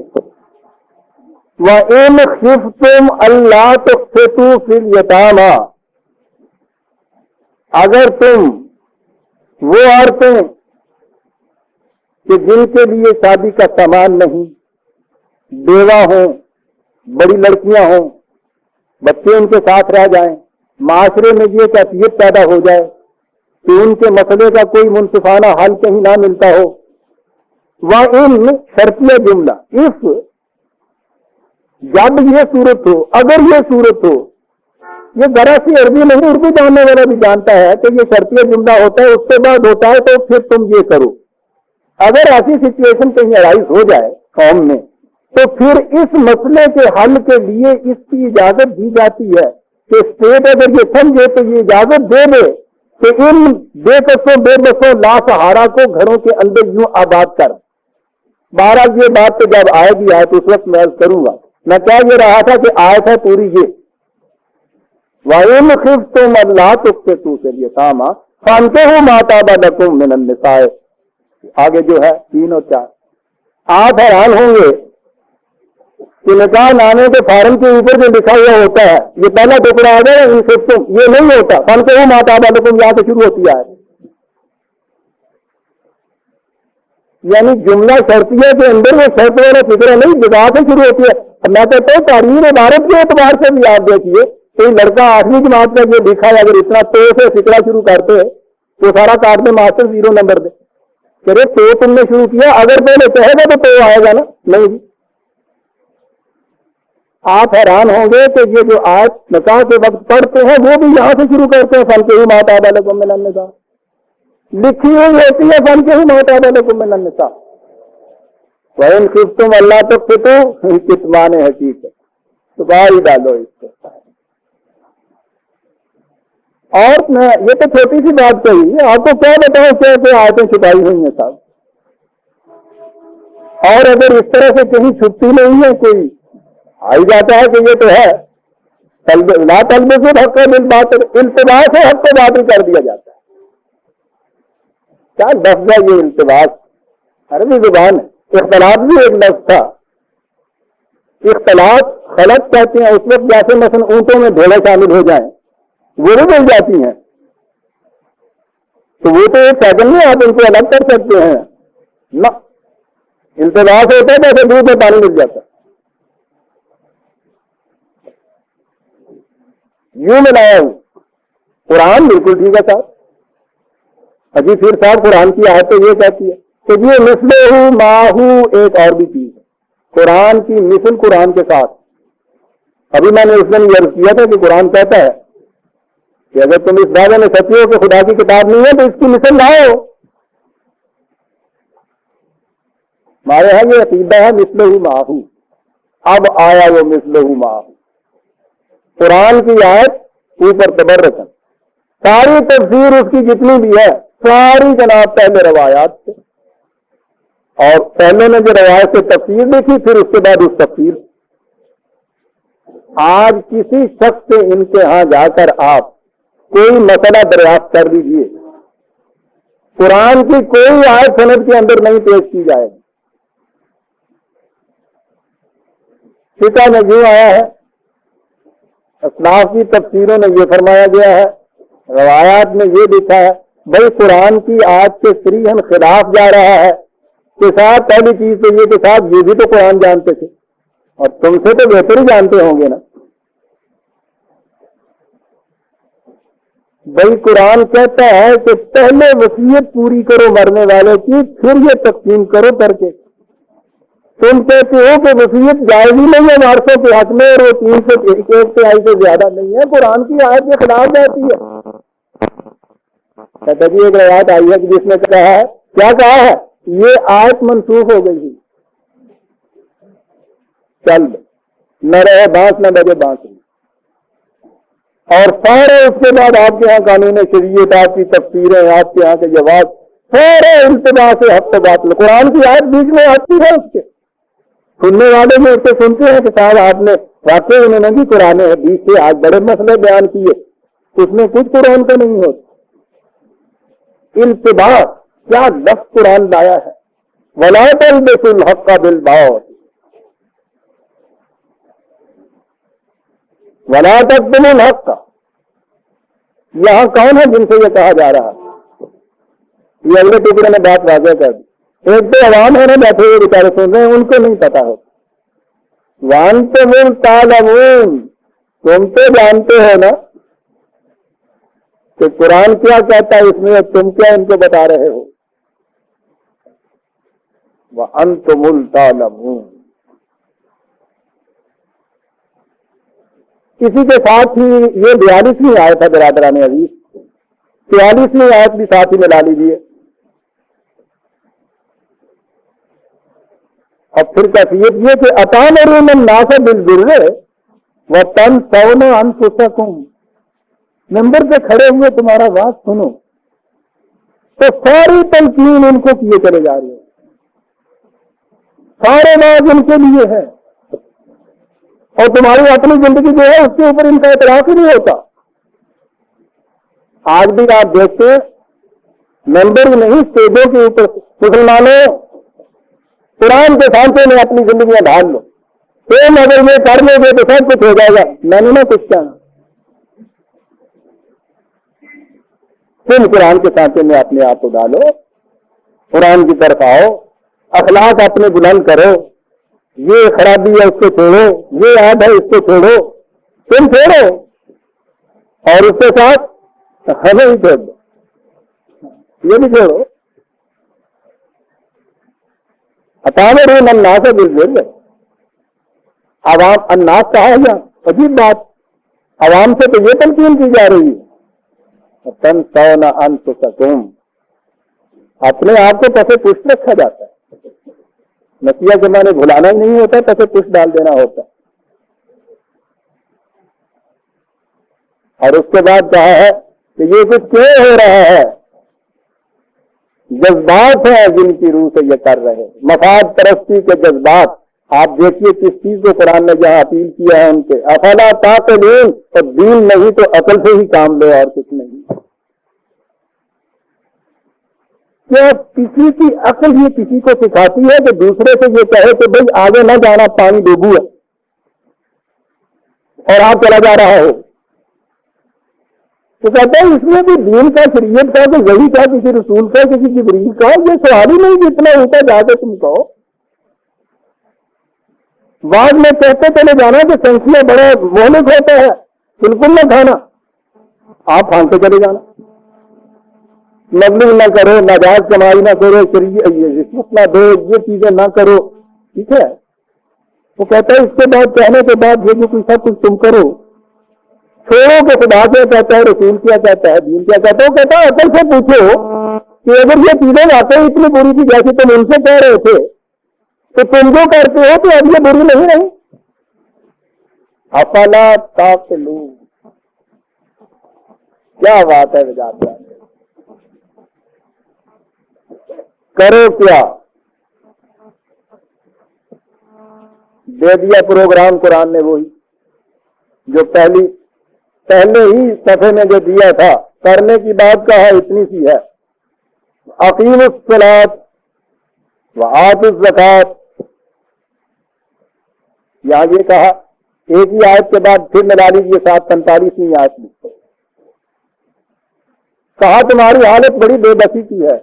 وَإِنْ خِفْتُمْ أَلَّا تُقْسِطُوا فِي الْيَتَامَى, اگر تم وہ عورتیں کہ جن کے لیے شادی کا سامان نہیں, بیوہ ہوں, بڑی لڑکیاں ہوں, بچے ان کے ساتھ رہ جائیں, معاشرے میں یہ کیفیت پیدا ہو جائے کہ ان کے مسئلے کا کوئی منصفانہ حل کہیں نہ ملتا ہو. وَإِن شرطیہ جملہ, اس جب یہ صورت ہو, اگر یہ صورت ہو, یہ ذرا سی عربی نہیں, اردو جاننے والا بھی جانتا ہے کہ یہ شرطیہ جملہ ہوتا ہے, اس کے بعد ہوتا ہے تو پھر تم یہ کرو. اگر ایسی سچویشن کہیں ارائز ہو جائے قوم میں, تو پھر اس مسئلے کے حل کے لیے اس کی اجازت دی جاتی ہے کہ اسٹیٹ اگر یہ سمجھے تو یہ اجازت دے دے کہ ان بے کسوں بے بسوں لاسہارا کو گھروں کے اندر یوں آباد کر. بہرحال یہ بات تو جب آئے گی آیت اس وقت میں عرض کروں گا. میں کہہ یہ رہا تھا کہ آیت ہے پوری یہ, وَإِنْ خِفْتُمْ أَلَّا تُقْسِطُوا فِي الْيَتَامَى فَانكِحُوا مَا طَابَ لَكُم مِّنَ النِّسَاءِ. آگے جو ہے 3 اور 4. آپ حیران ہوں گے کہ نکاح نامے کے فارم کے اوپر جو لکھا ہوا ہوتا ہے, یہ پہلا ٹکڑا آ گیا ان خفتم, یہ نہیں ہوتا. فَانكِحُوا مَا طَابَ لَكُم یہاں سے شروع ہوتی ہے. یعنی جملہ شرطیہ کے اندر وہ شرط والا فکرہ نہیں, جزا سے شروع ہوتی ہے. میں کہتا ہوں تعلیم عبارت کے اعتبار سے بھی آپ دیکھیے, کوئی لڑکا 8ویں جماعت کا جو لکھا ہے, اگر اتنا تو سے فکرہ شروع کرتے تو سارا کاٹ میں ماسٹر 0 نمبر دے. کہ تو تم نے شروع کیا, اگر پہلے کہے گا تو آئے گا نا, نہیں. آپ حیران ہوں گے کہ یہ جو آیت نکاح کے وقت پڑھتے ہیں وہ بھی یہاں سے شروع کرتے ہیں, فَانكِحُوا مَا طَابَ لَكُم مِّنَ النِّسَاءِ. لکھی ہوئی ہوتی ہے فَانكِحُوا مَا طَابَ لَكُم مِّنَ النِّسَاءِ. وَإِنْ خِفْتُمْ أَلَّا تُقْسِطُوا کتمان حقیقت. تو باہر ڈالو اس کو. اور یہ تو چھوٹی سی بات کہی, آپ کو کیا بتاؤں کیسے آیتیں چھپائی ہوئی ہیں صاحب. اور اگر اس طرح سے کہیں چھپتی نہیں ہے, کوئی آئی جاتا ہے کہ یہ تو ہے, لا تلبسوا الحق بالباطل, التباس سے حق کو باطل کر دیا جاتا ہے. کیا لفظ ہے یہ التباس, عربی زبان ہے. اختلاط بھی ایک لفظ تھا. اختلاط خلط کہتے ہیں اس وقت جیسے مثلا اونٹوں میں گھوڑے شامل ہو جائیں, وہ بھی مل جاتی ہیں, تو وہ تو ایک سیکنڈ میں آپ ان کو الگ کر سکتے ہیں نا. التباس ہوتا ہے جیسے دودھ میں پانی مل جاتا ہے. یوں ملایا ہوں. قرآن بالکل ٹھیک ہے صاحب. ابھی پھر صاحب قرآن کی آیت تو یہ کہتی ہے کہ یہ مثلہ ماہو, ایک اور بھی چیز ہے. قرآن کی مثل قرآن کے ساتھ. ابھی میں نے اس دن یہ عرض کیا تھا کہ قرآن کہتا ہے کہ اگر تم اس دعوے میں سچے ہو کہ خدا کی کتاب نہیں ہے تو اس کی مثل لاؤ. ہمارے یہاں یہ عقیدہ ہے مثلہ معہو. اب آیا وہ مثلہ معہو. قرآن کی آیت اوپر تبرکن، ساری تفسیر اس کی جتنی بھی ہے ساری جناب پہلے روایات سے، اور پہلے نے جو روایت سے تفسیر دیکھی پھر اس کے بعد اس تفسیر. آج کسی شخص سے ان کے ہاں جا کر آپ کوئی مسئلہ دریافت کر لیجیے، قرآن کی کوئی آیت سند کے اندر نہیں پیش کی جائے گی. فقہ میں یوں آیا ہے، اسلاف کی تفسیروں میں یہ فرمایا گیا ہے، روایات میں یہ لکھا ہے. بھائی قرآن کی آیت کے صریحاً خلاف جا رہا ہے کہ صاحب پہلی چیز تو یہ کہ صاحب یہ بھی تو قرآن جانتے تھے اور تم سے تو بہتر ہی جانتے ہوں گے نا. بھائی قرآن کہتا ہے کہ پہلے وصیت پوری کرو مرنے والے کی، پھر یہ تقسیم کرو کر کے. تم کہتے ہو کہ وصیت جائز ہی نہیں ہے وارثوں کے حق میں اور وہ 301 تہائی سے زیادہ نہیں ہے. قرآن کی آیت کے خلاف جاتی ہے. کہتا جی ایک روایت آئی ہے کہ جس نے کہا ہے، کیا کہا ہے، یہ آیت منسوخ ہو گئی تھی. چل نہ رہے بانس نہ بجے بانسری. اور سارے اس کے بعد آپ کے ہاں قانون شریعت، آپ کی تفسیریں، آپ کے ہاں کے جواب سارے التباس سے ہفتہ باطل. قرآن کی آیت بیچ میں آتی ہے، اس کے سننے والے میں اس سے سنتے ہیں کہ صاحب آپ نے واقعی انہوں نے بھی قرآن حدیث سے آج بڑے مسئلے بیان کیے، اس میں کچھ قرآن کا نہیں ہوتا. التباس کیا لفظ قرآن لایا ہے، وَلَا تَلْبِسُوا الْحَقَّ بِالْبَاطِلِ وَلَا تَكْتُمُوا الْحَقَّ. یہاں کون ہے جن سے یہ کہا جا رہا ہے؟ یہ اگلے ٹکڑے میں بات واضح کر دی. ایک تو عوام ہے نا بیٹھے ہوئے بیچارے سن رہے ہیں، ان کو نہیں پتا ہوتا. وَأَنْتُمُ تَعْلَمُونَ، تم تو جانتے ہو نا کہ قرآن کیا کہتا ہے اس میں، تم کیا ان کو بتا رہے ہو. وَأَنْتُمُ تَعْلَمُونَ. کسی کے ساتھ ہی یہ 42ویں آیت ہے برادران عزیز، 43ویں آیت بھی ساتھ ہی ملا لیجیے. اور پھر کیفیت یہ کہ أَتَأْمُرُونَ النَّاسَ بِالْبِرِّ وَتَنْسَوْنَ أَنفُسَكُمْ. ممبر پہ کھڑے ہوئے تمہارا واز سنو تو ساری تلقین ان کو کیے چلے جا رہے ہیں، سارے واز ان کے لیے ہے، اور تمہاری اپنی زندگی جو ہے اس کے اوپر ان کا اعتراف ہی نہیں ہوتا. آج بھی آپ دیکھتے ہیں ممبر نہیں اسٹیجوں کے اوپر مسلمانوں قرآن کے سانچے میں اپنی زندگیاں ڈھال لو، تم اگر یہ کر لو گے تو سب کچھ ہو جائے گا. میں نے نہ کچھ کہنا، تم قرآن کے سانچے میں اپنے آپ کو ڈالو، قرآن کی طرف آؤ، اخلاق اپنے بلند کرو. یہ خرابی ہے اس کو چھوڑو، یہ عیب ہے اس کو چھوڑو، تم چھوڑو اور اس کے ساتھ ہمیں ہی چھوڑ دو، یہ بھی چھوڑو. أَتَأْمُرُونَ النَّاسَ بِالْبِرِّ. عوام الناس کہا ہے یہاں، عجیب بات، عوام سے تو یہ تلقین کی جا رہی ہے. وَتَنْسَوْنَ أَنفُسَكُمْ. اپنے آپ کو پسے پشت رکھا جاتا ہے. نسیہ کے معنی بھلانا ہی نہیں ہوتا، پسے پشت ڈال دینا ہوتا ہے. اور اس کے بعد کہا ہے کہ یہ کچھ کیوں ہو رہا ہے، جذبات ہیں جن کی روح سے یہ کر رہے ہیں، مفاد پرستی کے جذبات. آپ دیکھیے کس چیز کو قرآن نے جہاں اپیل کیا ہے ان کے، افلا تعقلون. تو دین نہیں تو عقل سے ہی کام لو اور کچھ نہیں. کیا کسی کی عقل یہ کسی کو سکھاتی ہے کہ دوسرے سے یہ کہے کہ بھائی آگے نہ جانا، پانی ڈوبو ہے اور آپ چلا جا رہا ہو؟ تو کہتا ہے اس میں بھی دین کا، شریعت کا، کہ وہی کا، کسی رسول کا، کسی جبریل کا، یہ سوال ہی نہیں جتنا ہوتا جا کے تم کہو. بعد میں کہتے چلے جانا کہ سنکھیاں بڑا مہلک ہوتا ہے، بالکل نہ کھانا، آپ کھانتے چلے جانا. مغلوب نہ کرو، ناجائز کمائی نہ کرو، رشوت نہ دو، یہ چیزیں نہ کرو. ٹھیک ہے، وہ کہتا ہے اس کے بعد کہنے کے بعد یہ جو کوئی سب کچھ تم کرو چھوڑو کہ خدا کیا کہتا ہے، رسول کیا کہتا ہے، دین کیا کہتا ہے. وہ کہتا ہے عقل سے پوچھو کہ اگر یہ چیزیں واقعی اتنی بری تھی جیسے تم ان سے کہہ رہے تھے تو تم جو کرتے ہو تو اب یہ بری نہیں رہی. افلا تعقلون. کیا بات ہے وجاہت کرو کیا دے دیا پروگرام قرآن نے وہی جو پہلے ہی صفحے میں جو دیا تھا. کرنے کی بات کہا اتنی سی ہے، اقیم الصلاۃ وآتوا الزکوٰۃ. یہاں یہ کہا ایک ہی آیت کے بعد پھر ملا لیجیے 745ویں آیت میں کہا تمہاری حالت بڑی بے بسی کی ہے،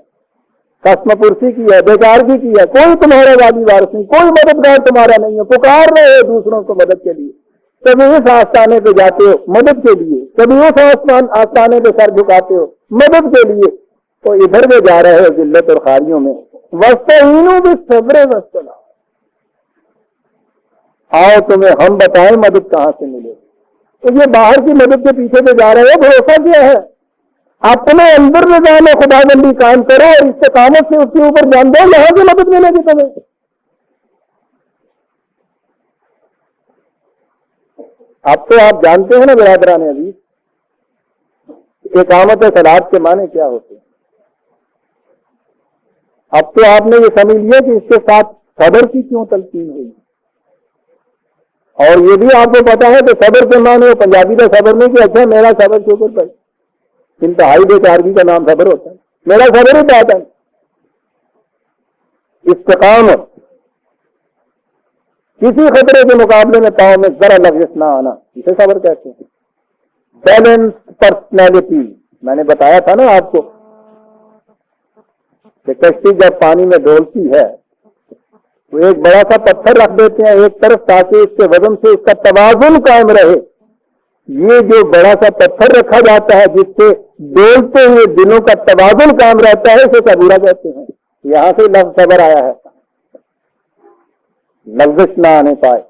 قسم پرسی کی ہے، بیکارگی کی ہے، کوئی تمہارا وادی وارث نہیں، کوئی مددگار تمہارا نہیں ہے. پکار رہے ہو دوسروں کو مدد کے لیے، کبھی اس آستانے پہ جاتے ہو مدد کے لیے، کبھی اس آستانے پہ سر جھکاتے ہو مدد کے لیے، تو ادھر میں جا رہے ہو ذلت اور خاریوں میں. وَاسْتَعِینُوا بِالصَّبْرِ وَالصَّلَاةِ. آؤ تمہیں ہم بتائیں مدد کہاں سے ملے. تو یہ باہر کی مدد کے پیچھے پہ جا رہے ہو، بھروسہ کیا ہے؟ اپنے اندر نظام خدا بندی قائم کرو اور استقامت سے اس کے اوپر جان دو، یہاں سے مدد ملے گی تمہیں. اب تو آپ جانتے ہیں نا برادران عزیز اقامت صلاۃ کے معنی کیا ہوتے ہیں. اب تو آپ نے یہ سمجھ لیا کہ اس کے ساتھ صبر کی کیوں تلقین ہوئی. اور یہ بھی آپ کو پتا ہے کہ صبر کے معنی وہ پنجابی کا صبر نہیں کہ اچھا میرا صبر کے اوپر پر انتہائی بیکارگی کا نام صبر ہوتا ہے. میرا صبر ہی بات ہے. استقامت کسی خطرے کے مقابلے میں پاؤں میں ذرا لغزش نہ آنا، اسے صبر کہتے ہیں. Balance personality. میں نے بتایا تھا نا آپ کو کہ کشتی جب پانی میں ڈولتی ہے تو ایک بڑا سا پتھر رکھ دیتے ہیں ایک طرف تاکہ اس کے وزن سے اس کا توازن قائم رہے. یہ جو بڑا سا پتھر رکھا جاتا ہے جس سے ڈولتے ہوئے دلوں کا توازن قائم رہتا ہے اسے صبورہ کہتے ہیں. یہاں سے لفظ صبر آیا ہے، لغزش نہ آنے پائے.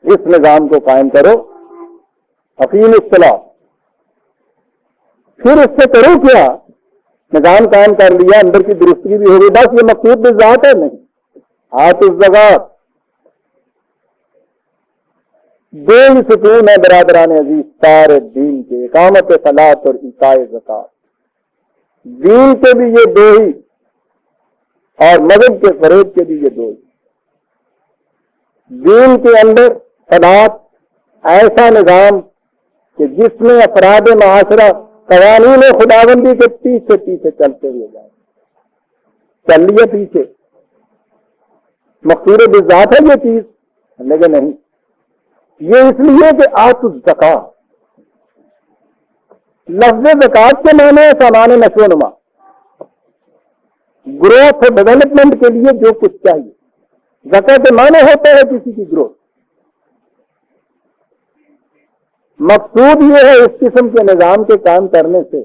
اس نظام کو قائم کرو، اقیم الصلاۃ. پھر اس سے کرو کیا؟ نظام قائم کر لیا، اندر کی درستگی بھی ہوگی، بس یہ مقصود بالذات ہے نہیں. آتوا الزکوٰۃ. دو ہی ستون ہے برادران عزیز سارے دین کے، اقامت صلاۃ اور ایتاء زکوٰۃ. دین کے بھی یہ دو ہی اور مذہب کے فریب کے بھی یہ دو ہی. دین کے اندر صلاۃ ایسا نظام کہ جس میں افراد معاشرہ قوانین خداوندی کے پیچھے پیچھے چلتے ہوئے جائیں. چل لیے پیچھے، مقصود بالذات ہے یہ چیز، لیکن نہیں. یہ اس لیے کہ آتوا الزکوٰۃ. لفظ زکوٰۃ کے معنی ہے سامان نشو و نما، گروتھ اور ڈیولپمنٹ کے لیے جو کچھ چاہیے. زکوٰۃ کے معنی ہوتا ہے کسی کی گروتھ. مقصود یہ ہے اس قسم کے نظام کے کام کرنے سے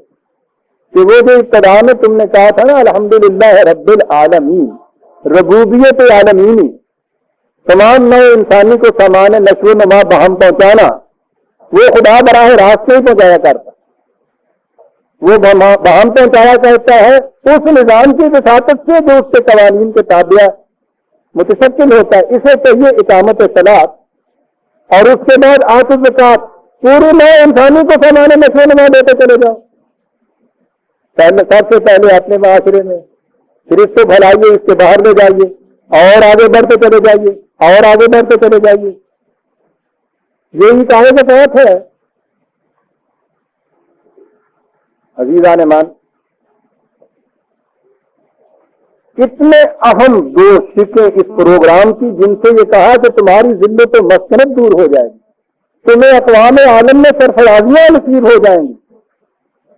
کہ وہ جو ابتدا میں تم نے کہا تھا نا الحمدللہ رب العالمین، ربوبیت عالمینی، تمام نئے انسانی کو سامان نشو و نما بہم پہنچانا، وہ خدا براہ راست سے ہی پہنچایا کرتا. وہ بہم پہنچایا کرتا ہے اس نظام کی وساطت سے جو اس کے قوانین کے تابع متشکل ہوتا ہے. اسے کہیے اقامت صلاۃ. اور اس کے بعد آتوا الزکوٰۃ. پورے نئے انسانی کو سامان نشو و نما دیتے چلے جاؤ. سب سے پہلے اپنے معاشرے میں، پھر اس کو بھلائیے، اس کے باہر لے جائیے، اور آگے بڑھتے چلے جائیے، اور آگے بڑھتے چلے جائیے. یہی کہنے کا بات ہے. عزیزان مان، اتنے اہم دو شقیں اس پروگرام کی جن سے یہ کہا کہ تمہاری ذلت و مسکنت دور ہو جائے گی، تمہیں اقوام عالم میں سرفرازیاں نصیب ہو جائیں گی،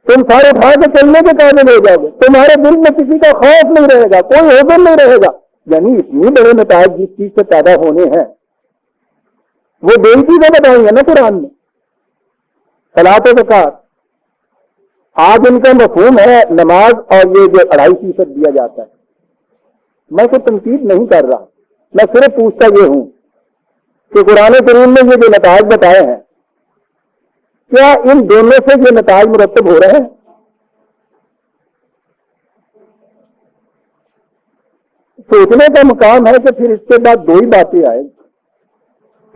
تم سارے اٹھا کے چلنے کے قابل ہو جاؤ گے، تمہارے دل میں کسی کا خوف نہیں رہے گا، کوئی حزن نہیں رہے گا. یعنی اتنی بڑے نتائج جس چیز سے پیدا ہونے ہیں وہ دو ہی چیزیں بتائیں گے نا قرآن میں، صلاۃ و زکوٰۃ. آج ان کا مفہوم ہے نماز اور یہ جو 2.5% دیا جاتا ہے. میں کوئی تنقید نہیں کر رہا، میں صرف پوچھتا یہ ہوں کہ قرآن کریم نے یہ جو نتائج بتائے ہیں کیا ان دونوں سے یہ نتائج مرتب ہو رہے ہیں؟ سوچنے کا مقام ہے کہ پھر اس کے بعد دو ہی باتیں آئیں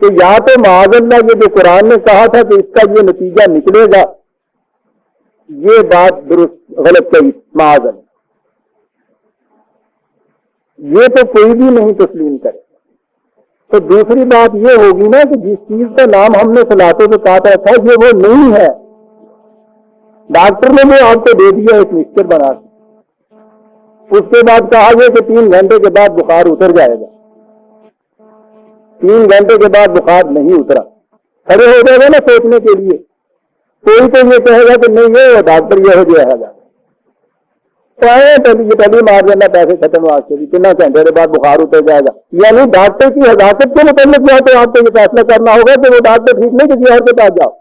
کہ یا تو معاذ اللہ یہ جو قرآن نے کہا تھا کہ اس کا یہ نتیجہ نکلے گا، یہ بات درست غلط کہی معاذ اللہ، یہ تو کوئی بھی نہیں تسلیم کرے. تو دوسری بات یہ ہوگی نا کہ جس چیز کا نام ہم نے صلاحوں سے کہا تھا یہ وہ نہیں ہے. ڈاکٹر نے وہ آپ کو دے دیا ایک مکسچر بنا کے، اس کے بعد کہا گیا کہ 3 گھنٹے کے بعد بخار اتر جائے گا. 3 گھنٹے کے بعد بخار نہیں اترا، کھڑے ہو جائے گا نا سوچنے کے لیے. کوئی تو یہ کہے گا کہ نہیں یہ ڈاکٹر یہ ہو جائے گا پہلی مار دینا پیسے ختم واسطے بھی کتنا گھنٹے کے بعد بخار اتر جائے گا. یعنی ڈاکٹر کی حضاقت کے متعلق یا تو آپ کو یہ فیصلہ کرنا ہوگا کہ وہ ڈاکٹر ٹھیک نہیں کسی اور کے پاس جاؤ،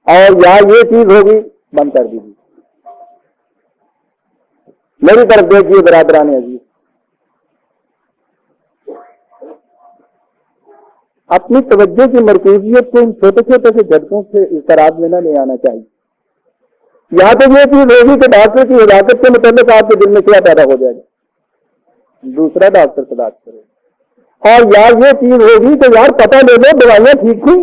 اور یا یہ چیز ہوگی بند کر دیجیے. میری طرف دیکھیے برادران عزیز، اپنی توجہ کی مرکوزیت کو ان چھوٹے چھوٹے سے جھٹکوں سے اضطراب میں نہ لے آنا چاہیے. یہاں تو یہ چیز ہوگی کہ ڈاکٹر کی ہلاکت کے متعلق آپ کے دل میں کیا پیدا ہو جائے گا، دوسرا ڈاکٹر سے بات کرے. اور یار یہ چیز ہوگی کہ یار پتہ لے لو دوائیاں ٹھیک تھی،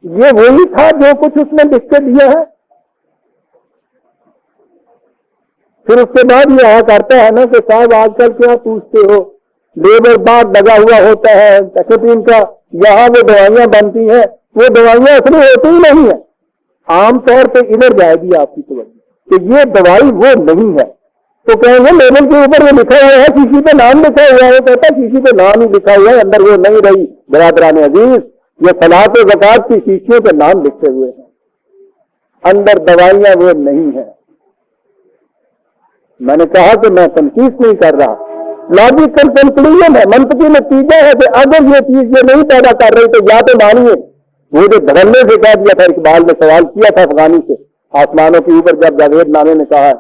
یہ وہی تھا جو کچھ اس نے لکھ کے دیا ہے. پھر اس کے بعد یہ آیا کرتا ہے نا کہ صاحب آج کل کیا پوچھتے ہو، لیبر بعد لگا ہوا ہوتا ہے تقسیم کا، یہاں وہ دوائیاں بنتی ہیں، وہ دوائیاں اصلی ہوتی ہی نہیں ہے. عام طور پہ ادھر جائے گی آپ کی توجہ کہ یہ دوائی وہ نہیں ہے، تو کہیں گے لیبل کے اوپر وہ لکھا ہوا ہے، شیشی پہ نام لکھا ہوا ہے. وہ کہتا ہے شیشی پہ نام ہی لکھا ہوا ہے، اندر وہ نہیں رہی. برادران عزیز، یہ صلاۃ و زکوٰۃ کی شیشیوں پہ نام لکھے ہوئے ہیں، اندر دوائیاں وہ نہیں ہیں. میں نے کہا کہ میں تنقید نہیں کر رہا، لاجیکل کنکلوژن ہے، منطقی نتیجہ ہے کہ اگر یہ چیز یہ نہیں پیدا کر رہی تو یا تو مانیے وہ جو دھڑلے سے کہہ دیا تھا، اقبال نے سوال کیا تھا افغانی سے آسمانوں کے اوپر جب جاوید نامے نے کہا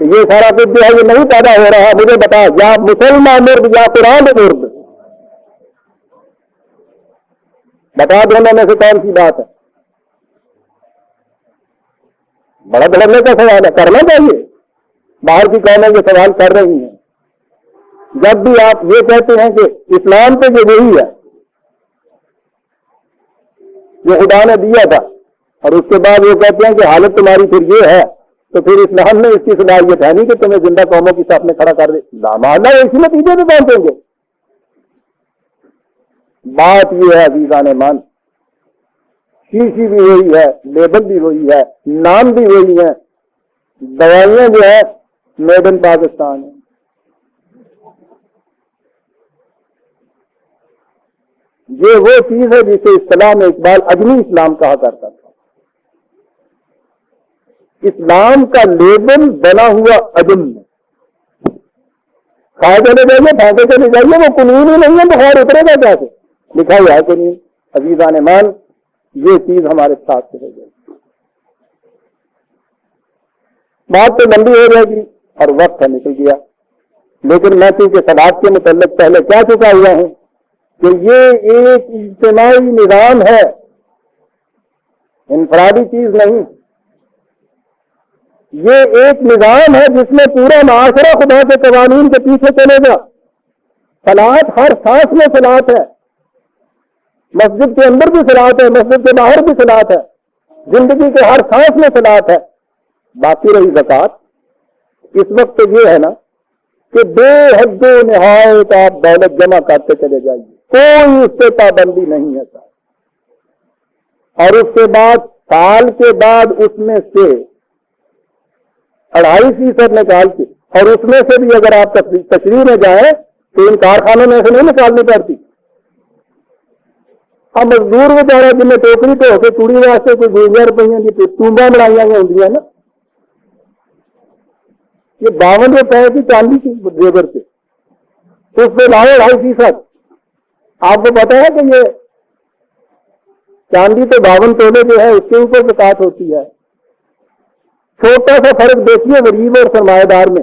کہ یہ سارا کچھ جو ہے یہ نہیں پیدا ہو رہا، مجھے بتا یا مسلمان مرد یا قرآن مرد، بتا دونوں میں سے کون سی بات ہے. بڑا دھڑلے کا سوال ہے، کرنا چاہیے. باہر کی قومیں یہ سوال کر رہی ہیں. جب بھی آپ یہ کہتے ہیں کہ اسلام تو یہ وہی ہے جو خدا نے دیا تھا، اور اس کے بعد وہ کہتے ہیں کہ حالت تمہاری پھر یہ ہے، تو پھر اسلام میں اس کی صلاحیت ہے نہیں کہ تمہیں زندہ قوموں کی صف میں کھڑا کر دے. اللہ اسی نتیجے پہ پہنچیں گے. بات یہ ہے عزیزان مان، شیشی بھی وہی ہے، لیبل بھی وہی ہے، نام بھی وہی ہے، دوائیاں جو ہے میڈ ان پاکستان ہے. یہ وہ چیز ہے جسے اصطلاح میں اقبال اجمی اسلام کہا کرتا تھا. اسلام کا لیبل بنا ہوا عجم ہے. کھائے چلے جائیے، پھینکے چلے جائیے، وہ قانون ہی نہیں ہے، بخار اترے گا کیسے؟ لکھا ہوا ہے قانون. عزیزان مان، یہ چیز ہمارے ساتھ سے ہو جائے گی. بات تو لمبی ہو جائے گی اور وقت ہے نکل گیا، لیکن میں چونکہ صلاۃ کے متعلق پہلے کہہ چکا ہوا ہوں کہ یہ ایک اجتماعی نظام ہے، انفرادی چیز نہیں. یہ ایک نظام ہے جس میں پورا معاشرہ خدا کے قوانین کے پیچھے چلے گا. صلاۃ ہر سانس میں صلاۃ ہے، مسجد کے اندر بھی صلاۃ ہے، مسجد کے باہر بھی صلاۃ ہے، زندگی کے ہر سانس میں صلاۃ ہے. باقی رہی زکوٰۃ، اس وقت تو یہ ہے نا کہ بے حد و نہایت آپ دولت جمع کرتے چلے جائیے، کوئی اس سے پابندی نہیں ہے. اور اس کے بعد سال کے بعد اس میں سے 2.5% نکال کے، اور اس میں سے بھی اگر آپ تشریح میں جائیں تو ان کارخانوں میں سے نہیں نکالنی پڑتی. اب مزدور بیچارہ جن میں ٹوکری پہ ہو کے چوڑی واسطے کوئی 2000 روپیے کی ٹومبا بنائی ہوئی ہیں نا، یہ 52 روپے کی چاندی کی زیور پہ، اس پہ لاؤ 2.5%. آپ کو پتا ہے کہ یہ چاندی تو 52 تولے جو ہے اس کے اوپر زکوٰۃ ہوتی ہے. چھوٹا سا فرق دیکھیے غریب اور سرمایہ دار میں.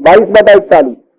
22/41,